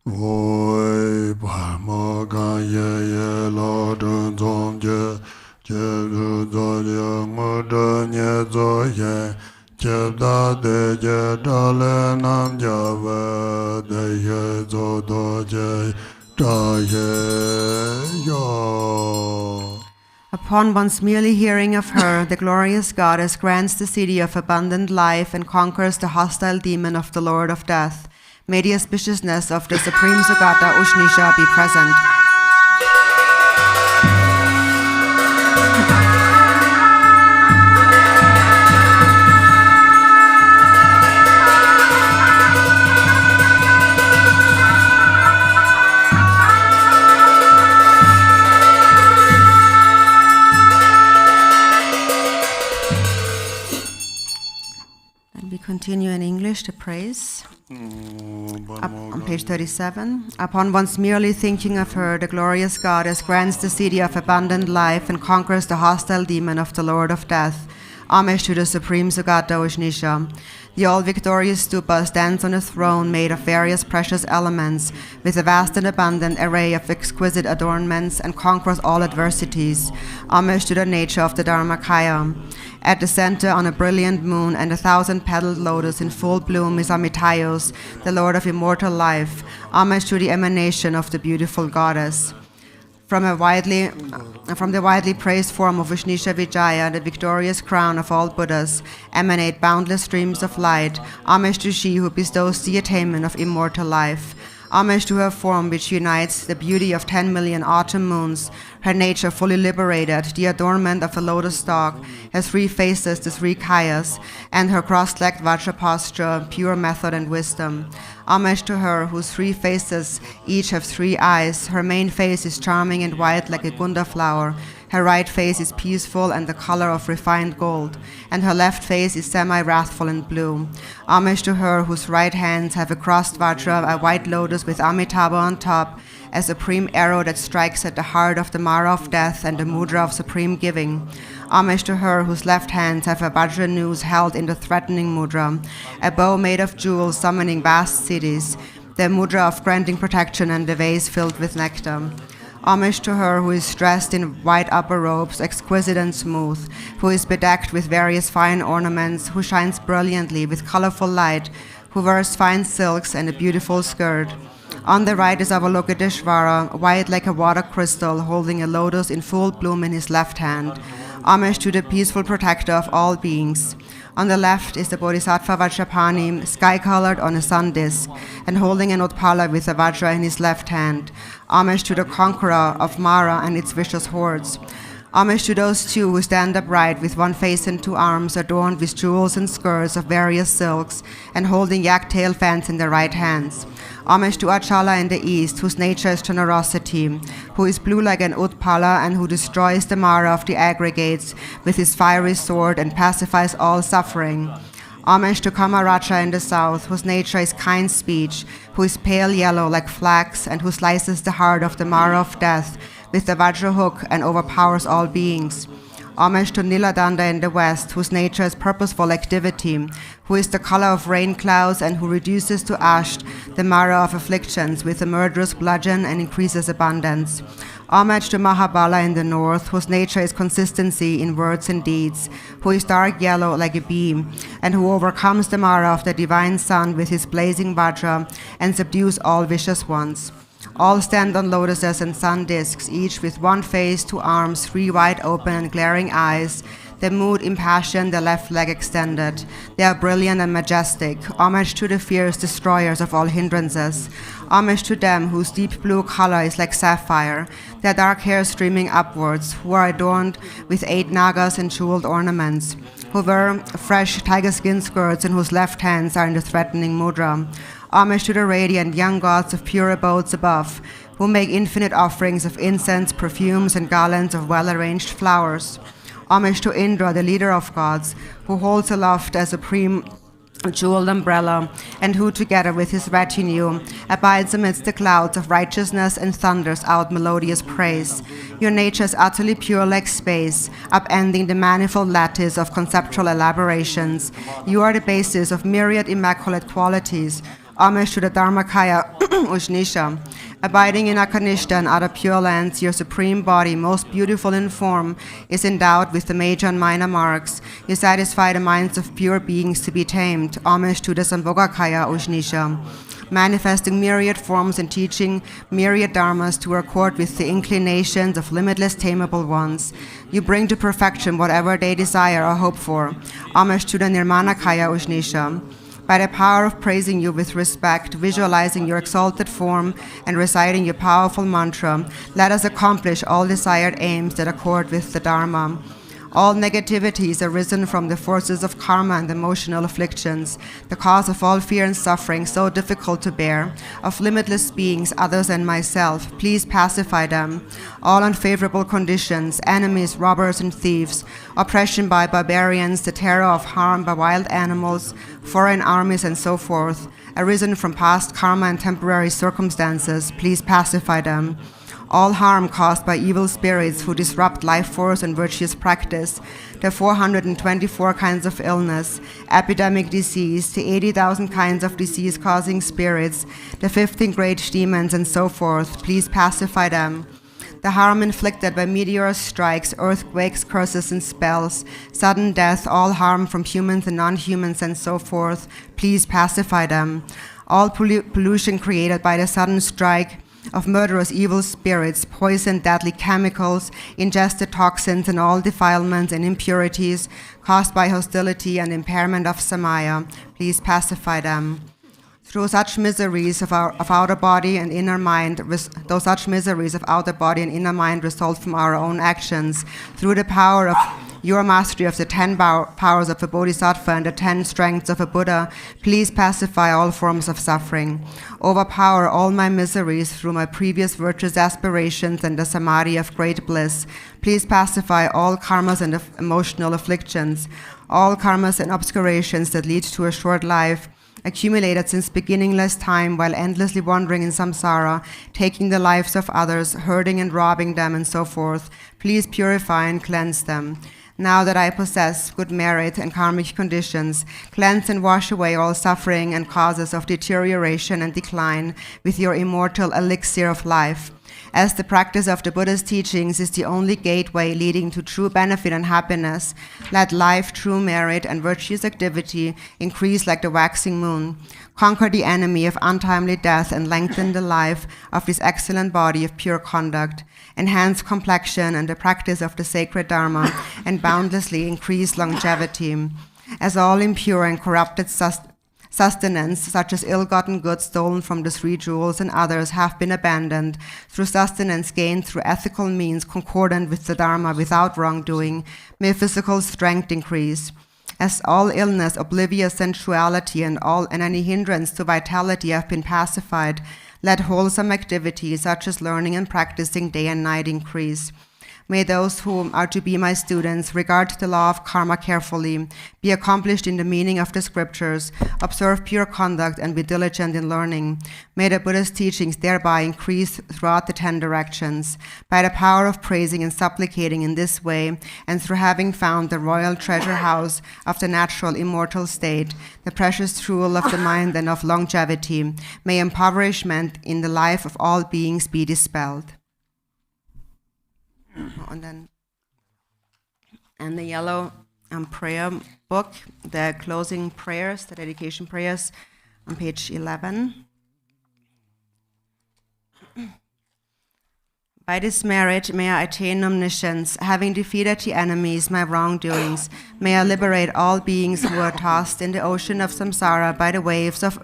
Oi Parma Gaya Lodon Zomje Chedu Zoya Muda Nye Zoye, Chebda De Je Dale Nam Java, De Ye Zodo Je Da Ye Yo. Upon one's merely hearing of her, the glorious goddess grants the city of abundant life and conquers the hostile demon of the Lord of Death. May the auspiciousness of the Supreme Sugata Ushnisha be present. We continue in English the praise. On page 37. Upon one's merely thinking of her, the glorious goddess grants the city of abundant life and conquers the hostile demon of the Lord of Death. Homage to the Supreme Sugata Ushnisha. The all-victorious stupa stands on a throne made of various precious elements, with a vast and abundant array of exquisite adornments, and conquers all adversities. Homage to the nature of the Dharmakaya. At the center, on a brilliant moon and 1,000-petaled lotus in full bloom, is Amitayos, the Lord of immortal life. Homage to the emanation of the beautiful goddess. From the widely praised form of Ushnisha Vijaya, the victorious crown of all Buddhas, emanate boundless streams of light. Homage to she who bestows the attainment of immortal life. Homage to her form which unites the beauty of 10 million autumn moons, her nature fully liberated, the adornment of a lotus stalk, her 3 faces, the 3 kayas, and her cross-legged vajra posture, pure method and wisdom. Homage to her whose 3 faces each have 3 eyes. Her main face is charming and white like a gunda flower. Her right face is peaceful and the color of refined gold, and her left face is semi-wrathful and blue. Homage to her whose right hands have a crossed vajra, a white lotus with Amitabha on top, a supreme arrow that strikes at the heart of the Mara of death and the mudra of supreme giving. Homage to her whose left hands have a vajra noose held in the threatening mudra, a bow made of jewels summoning vast cities, the mudra of granting protection and the vase filled with nectar. Homage to her who is dressed in white upper robes, exquisite and smooth, who is bedecked with various fine ornaments, who shines brilliantly with colorful light, who wears fine silks and a beautiful skirt. On the right is Avalokiteshvara, white like a water crystal, holding a lotus in full bloom in his left hand. Homage to the peaceful protector of all beings. On the left is the Bodhisattva Vajrapani, sky-colored on a sun disk, and holding an Utpala with a Vajra in his left hand. Homage to the conqueror of Mara and its vicious hordes. Homage to those 2 who stand upright with 1 face and 2 arms, adorned with jewels and skirts of various silks, and holding yak-tail fans in their right hands. Homage to Achala in the east, whose nature is generosity, who is blue like an Utpala and who destroys the Mara of the aggregates with his fiery sword and pacifies all suffering. Homage to Kamaraja in the south, whose nature is kind speech, who is pale yellow like flax and who slices the heart of the Mara of death with the Vajra hook and overpowers all beings. Homage to Niladanda in the west, whose nature is purposeful activity, who is the color of rain clouds and who reduces to ash the Mara of afflictions with a murderous bludgeon and increases abundance. Homage to Mahabala in the north, whose nature is consistency in words and deeds, who is dark yellow like a beam, and who overcomes the Mara of the divine sun with his blazing Vajra and subdues all vicious ones. All stand on lotuses and sun discs, each with 1 face, 2 arms, 3 wide open and glaring eyes, their mood impassioned, their left leg extended. They are brilliant and majestic. Homage to the fierce destroyers of all hindrances. Homage to them whose deep blue color is like sapphire, their dark hair streaming upwards, who are adorned with 8 nagas and jeweled ornaments, who wear fresh tiger skin skirts and whose left hands are in the threatening mudra. Homage to the radiant young gods of pure abodes above, who make infinite offerings of incense, perfumes, and garlands of well-arranged flowers. Homage to Indra, the leader of gods, who holds aloft a supreme jeweled umbrella, and who, together with his retinue, abides amidst the clouds of righteousness and thunders out melodious praise. Your nature is utterly pure like space, upending the manifold lattice of conceptual elaborations. You are the basis of myriad immaculate qualities. Homage to the Dharmakaya Ushnisha. Abiding in Akanishta and other pure lands, your supreme body, most beautiful in form, is endowed with the major and minor marks. You satisfy the minds of pure beings to be tamed. Homage to the Sambhogakaya Ushnisha. Manifesting myriad forms and teaching myriad dharmas to accord with the inclinations of limitless tameable ones. You bring to perfection whatever they desire or hope for. Homage to the Nirmanakaya Ushnisha. By the power of praising you with respect, visualizing your exalted form, and reciting your powerful mantra, let us accomplish all desired aims that accord with the Dharma. All negativities arisen from the forces of karma and emotional afflictions, the cause of all fear and suffering so difficult to bear, of limitless beings others than myself, please pacify them. All unfavorable conditions, enemies, robbers and thieves, oppression by barbarians, the terror of harm by wild animals, foreign armies and so forth, arisen from past karma and temporary circumstances, please pacify them. All harm caused by evil spirits who disrupt life force and virtuous practice, the 424 kinds of illness, epidemic disease, the 80,000 kinds of disease-causing spirits, the 15 great demons, and so forth, please pacify them. The harm inflicted by meteor strikes, earthquakes, curses, and spells, sudden death, all harm from humans and non-humans, and so forth, please pacify them. All pollution created by the sudden strike of murderous evil spirits, poison, deadly chemicals, ingested toxins, and all defilements and impurities caused by hostility and impairment of samaya, please pacify them. Through such miseries of outer body and inner mind, result from our own actions, through the power of your mastery of the 10 powers of a bodhisattva and the 10 strengths of a Buddha, please pacify all forms of suffering. Overpower all my miseries through my previous virtuous aspirations and the samadhi of great bliss. Please pacify all karmas and emotional afflictions, all karmas and obscurations that lead to a short life, accumulated since beginningless time while endlessly wandering in samsara, taking the lives of others, hurting and robbing them, and so forth. Please purify and cleanse them. Now that I possess good merit and karmic conditions, cleanse and wash away all suffering and causes of deterioration and decline with your immortal elixir of life. As the practice of the Buddha's teachings is the only gateway leading to true benefit and happiness, let life, true merit, and virtuous activity increase like the waxing moon. Conquer the enemy of untimely death and lengthen the life of this excellent body of pure conduct. Enhance complexion and the practice of the sacred Dharma, and boundlessly increase longevity. As all impure and corrupted sustenance, such as ill-gotten goods stolen from the 3 jewels and others, have been abandoned, through sustenance gained through ethical means concordant with the Dharma without wrongdoing, may physical strength increase. As all illness, oblivious sensuality, and any hindrance to vitality have been pacified, let wholesome activities such as learning and practicing day and night increase. May those who are to be my students regard the law of karma carefully, be accomplished in the meaning of the scriptures, observe pure conduct, and be diligent in learning. May the Buddha's teachings thereby increase throughout the 10 directions. By the power of praising and supplicating in this way, and through having found the royal treasure house of the natural immortal state, the precious jewel of the mind and of longevity, may impoverishment in the life of all beings be dispelled. And the yellow prayer book, the closing prayers, the dedication prayers, on page 11. By this merit may I attain omniscience, having defeated the enemies, my wrongdoings. May I liberate all beings who are tossed in the ocean of samsara by the waves of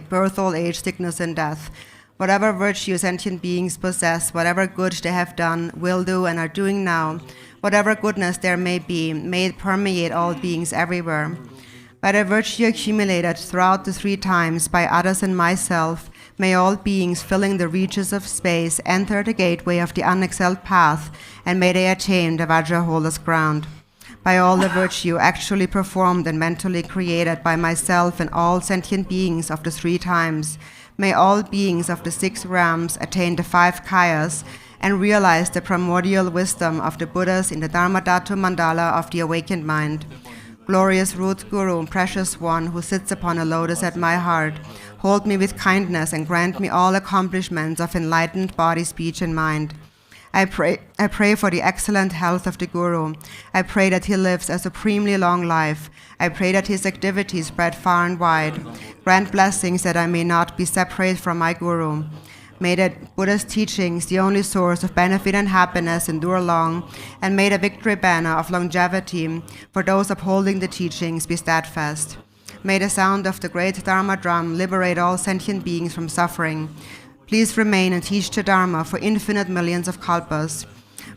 birth, old age, sickness, and death. Whatever virtue sentient beings possess, whatever good they have done, will do, and are doing now, whatever goodness there may be, may it permeate all beings everywhere. By the virtue accumulated throughout the 3 times by others and myself, may all beings filling the reaches of space enter the gateway of the unexcelled path, and may they attain the Vajraholer's ground. By all the virtue actually performed and mentally created by myself and all sentient beings of the 3 times, may all beings of the 6 realms attain the 5 kayas and realize the primordial wisdom of the Buddhas in the Dharmadhatu mandala of the awakened mind. Glorious root Guru, precious one who sits upon a lotus at my heart, Hold me with kindness and grant me all accomplishments of enlightened body, speech, and mind. I pray for the excellent health of the Guru. I pray that he lives a supremely long life. I pray that his activities spread far and wide. Grant blessings that I may not be separate from my Guru. May the Buddha's teachings, the only source of benefit and happiness, endure long, and may the victory banner of longevity for those upholding the teachings be steadfast. May the sound of the great Dharma drum liberate all sentient beings from suffering. Please remain and teach the Dharma for infinite millions of kalpas.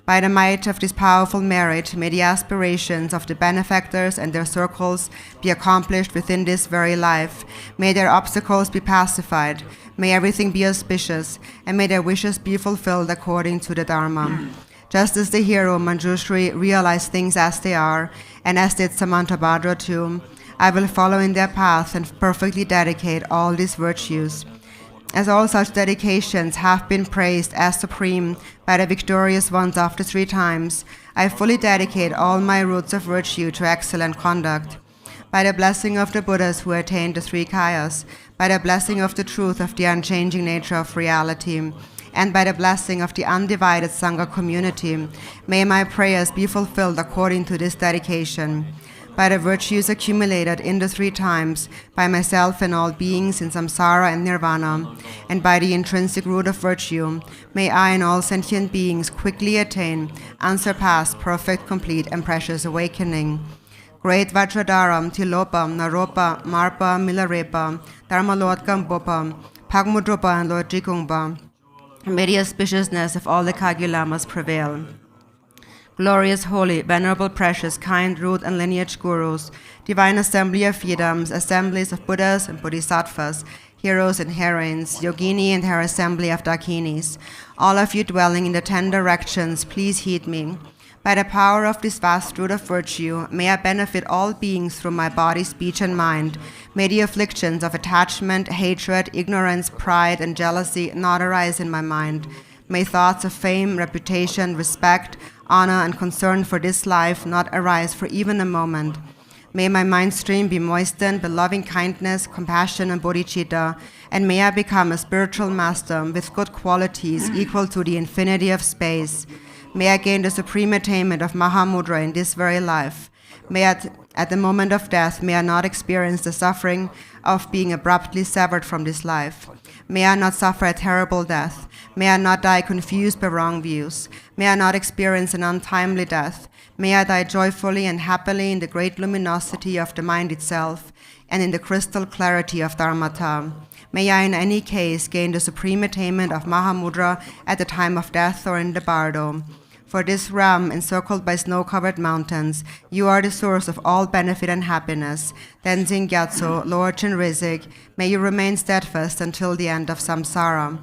By the might of this powerful merit, may the aspirations of the benefactors and their circles be accomplished within this very life. May their obstacles be pacified. May everything be auspicious, and may their wishes be fulfilled according to the Dharma. Just as the hero Manjushri realized things as they are, and as did Samantabhadra too, I will follow in their path and perfectly dedicate all these virtues. As all such dedications have been praised as supreme by the victorious ones of the 3 times, I fully dedicate all my roots of virtue to excellent conduct. By the blessing of the Buddhas who attained the 3 kayas, by the blessing of the truth of the unchanging nature of reality, and by the blessing of the undivided Sangha community, may my prayers be fulfilled according to this dedication. By the virtues accumulated in the 3 times, by myself and all beings in samsara and nirvana, and by the intrinsic root of virtue, may I and all sentient beings quickly attain unsurpassed, perfect, complete, and precious awakening. Great Vajradharam, Tilopam, Naropa, Marpa, Milarepa, Dharmalodkam Bopa, Pagmudrupa, and Lord Jikungpa. May the auspiciousness of all the Kagyu Lamas prevail. Glorious, holy, venerable, precious, kind, root, and lineage gurus, divine assembly of Yidams, assemblies of Buddhas and Bodhisattvas, heroes and heroines, yogini and her assembly of Dakinis, all of you dwelling in the 10 directions, please heed me. By the power of this vast root of virtue, may I benefit all beings through my body, speech, and mind. May the afflictions of attachment, hatred, ignorance, pride, and jealousy not arise in my mind. May thoughts of fame, reputation, respect, honor, and concern for this life not arise for even a moment. May my mind stream be moistened by loving kindness, compassion, and bodhichitta, and may I become a spiritual master with good qualities equal to the infinity of space. May I gain the supreme attainment of Mahamudra in this very life. May at the moment of death, may I not experience the suffering of being abruptly severed from this life. May I not suffer a terrible death. May I not die confused by wrong views. May I not experience an untimely death. May I die joyfully and happily in the great luminosity of the mind itself and in the crystal clarity of Dharmata. May I in any case gain the supreme attainment of Mahamudra at the time of death or in the bardo. For this realm, encircled by snow-covered mountains, you are the source of all benefit and happiness. Tenzin Gyatso, Lord Chenrizik, may you remain steadfast until the end of samsara.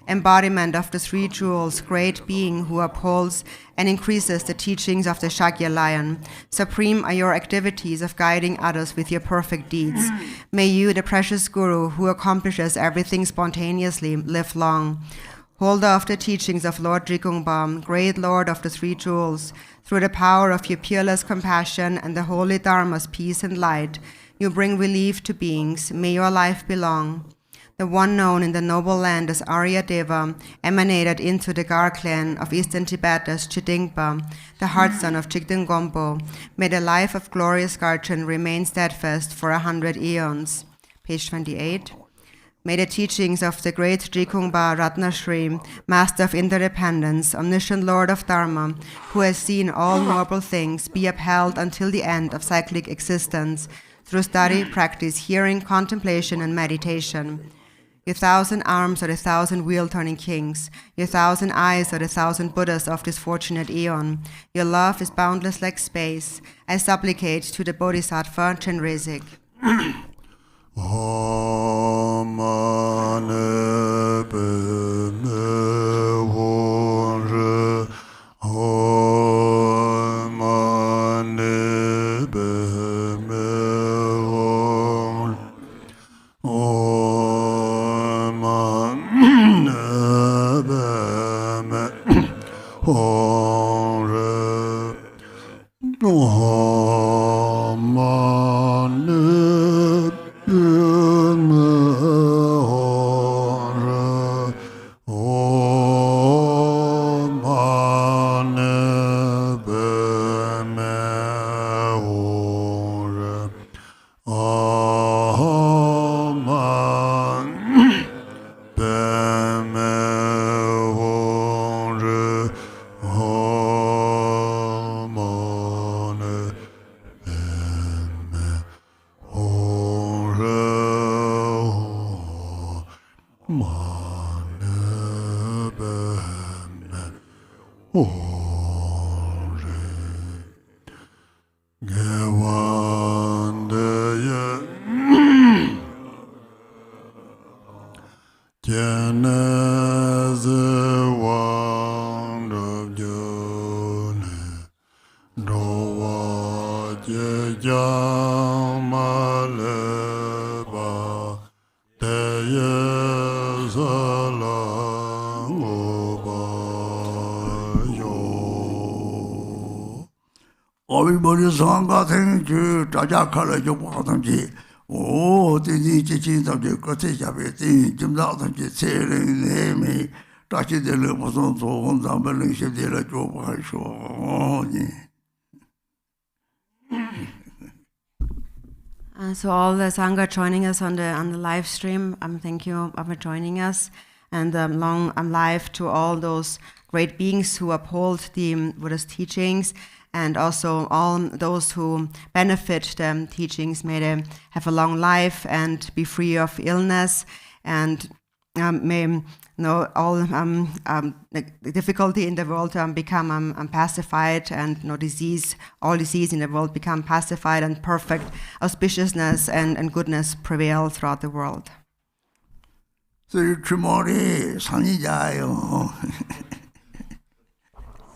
Embodiment of the 3 jewels, great being who upholds and increases the teachings of the Shakya lion. Supreme are your activities of guiding others with your perfect deeds. May you, the precious Guru who accomplishes everything spontaneously, live long. Holder of the teachings of Lord Jikungpa, great Lord of the 3 jewels, through the power of your peerless compassion and the holy Dharma's peace and light, you bring relief to beings. May your life be long. The one known in the noble land as Arya Deva emanated into the Gar clan of eastern Tibet as Chidingpa, the heart son of Chigden Gompo. May the life of glorious Garchen remain steadfast for 100 eons. Page 28. May the teachings of the great Jikungpa Ratnashri, Master of Interdependence, Omniscient Lord of Dharma, who has seen all noble things, be upheld until the end of cyclic existence, through study, practice, hearing, contemplation, and meditation. Your 1,000 arms are the 1,000 wheel-turning kings. Your 1,000 eyes are the 1,000 Buddhas of this fortunate eon. Your love is boundless like space. I supplicate to the Bodhisattva Chenrizik. Everybody song got to Tajakala Jopatamji. Oh, the teachings of the Kotijabi, Jim Daltonji, Tsering, Nemi, Tachi de Lopon, so on the building ship de la Jopa show. So all the Sangha joining us on the live stream, thank you for joining us, and long life to all those great beings who uphold the Buddha's teachings, and also all those who benefit the teachings. May they have a long life and be free of illness, and may all the difficulty in the world become pacified, and all disease in the world become pacified, and perfect auspiciousness and goodness prevail throughout the world. See you tomorrow.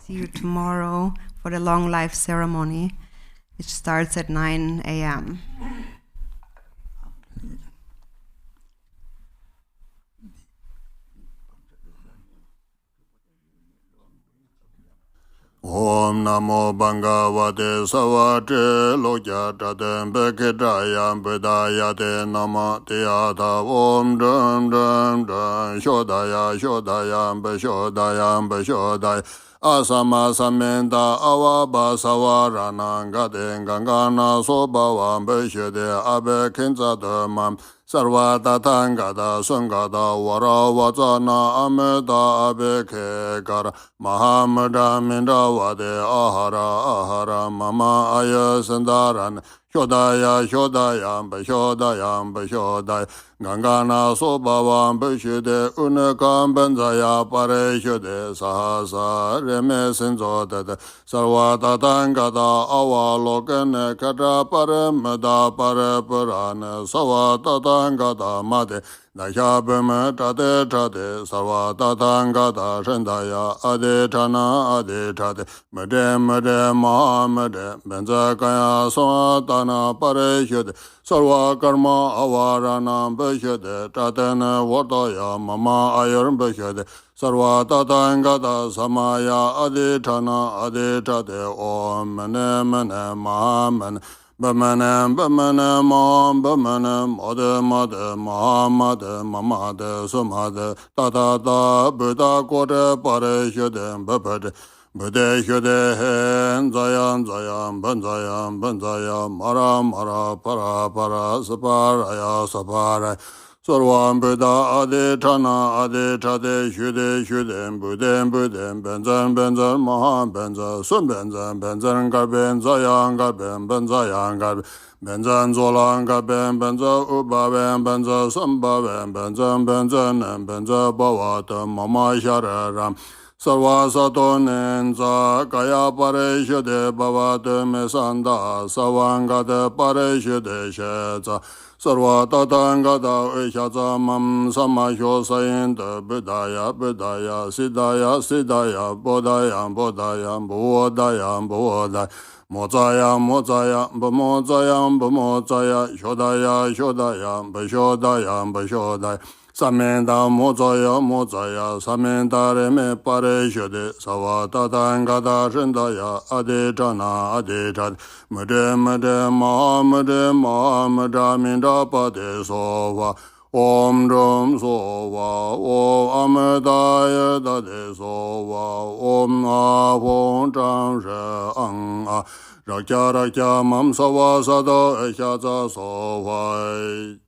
See you tomorrow for the long life ceremony, which starts at 9 a.m. Om Namo Bhagavate Savate Lokyatatem Bekitayam Bedayate Nama Tiyata Om Dum Dum Dum Shodayam Beshodaya Asama Samenta Awaba Savarana Gaden Gangana Sobavam Beshede Abe Kinzadamam Sarvata Tangada Sungada Wara Vazana Ameda Abe Kekara Mahamada Mindawade Ahara Mama Aya Sandaran Shodayam Beshodaya Gangana Sobavam Beshede Unakam Benzaya Pareshede Sahasa Reme Sinzodede Sarvata Tangada Awalokene Katra Paramada Paraparane Savata Tangada Made Nashabeme Tade Savata Tangada Shendaya Ade Tade Mede Mahamede Benzakaya Swatana Pareshede Sarva Karma Avarana Beshede Tatene Vardaya Mama Ayar Beshede Sarva Tatangada Samaya Ade Tade Om Mene Mahaman Bamanem Mode Mamade Sumade Tata Buddha Quarter Pareshede Bapade Bude Shode Hen Zayan Banzaya Mara Para Sapara Sorwan Buddha Ade Tade Shude Buden Benzan Mahan Benza Sun Benzan Garben Zayan Garben Benzan Zolan Garben Benza Uba Benza Samba Benza Bawata Mama Shararam Sarva Satonenza Kaya Pareshade Bhavate Mesanda Savangade Pareshade Shetza Sarva Tatangada Eshaza Mam Samasho Sayinda Bedaya Sidaya Bodaya Mozaya Shodaya Samenda Mozaya Samenda Reme Pareshade Savata Tangada Shendaya Adetad Mede Mahamada Minda Pade Sova Om Drum Sova Om Amedaya Dade Sova Om Avon Jamshe Anga Rakya Mam Sava Sada Eshaza Sova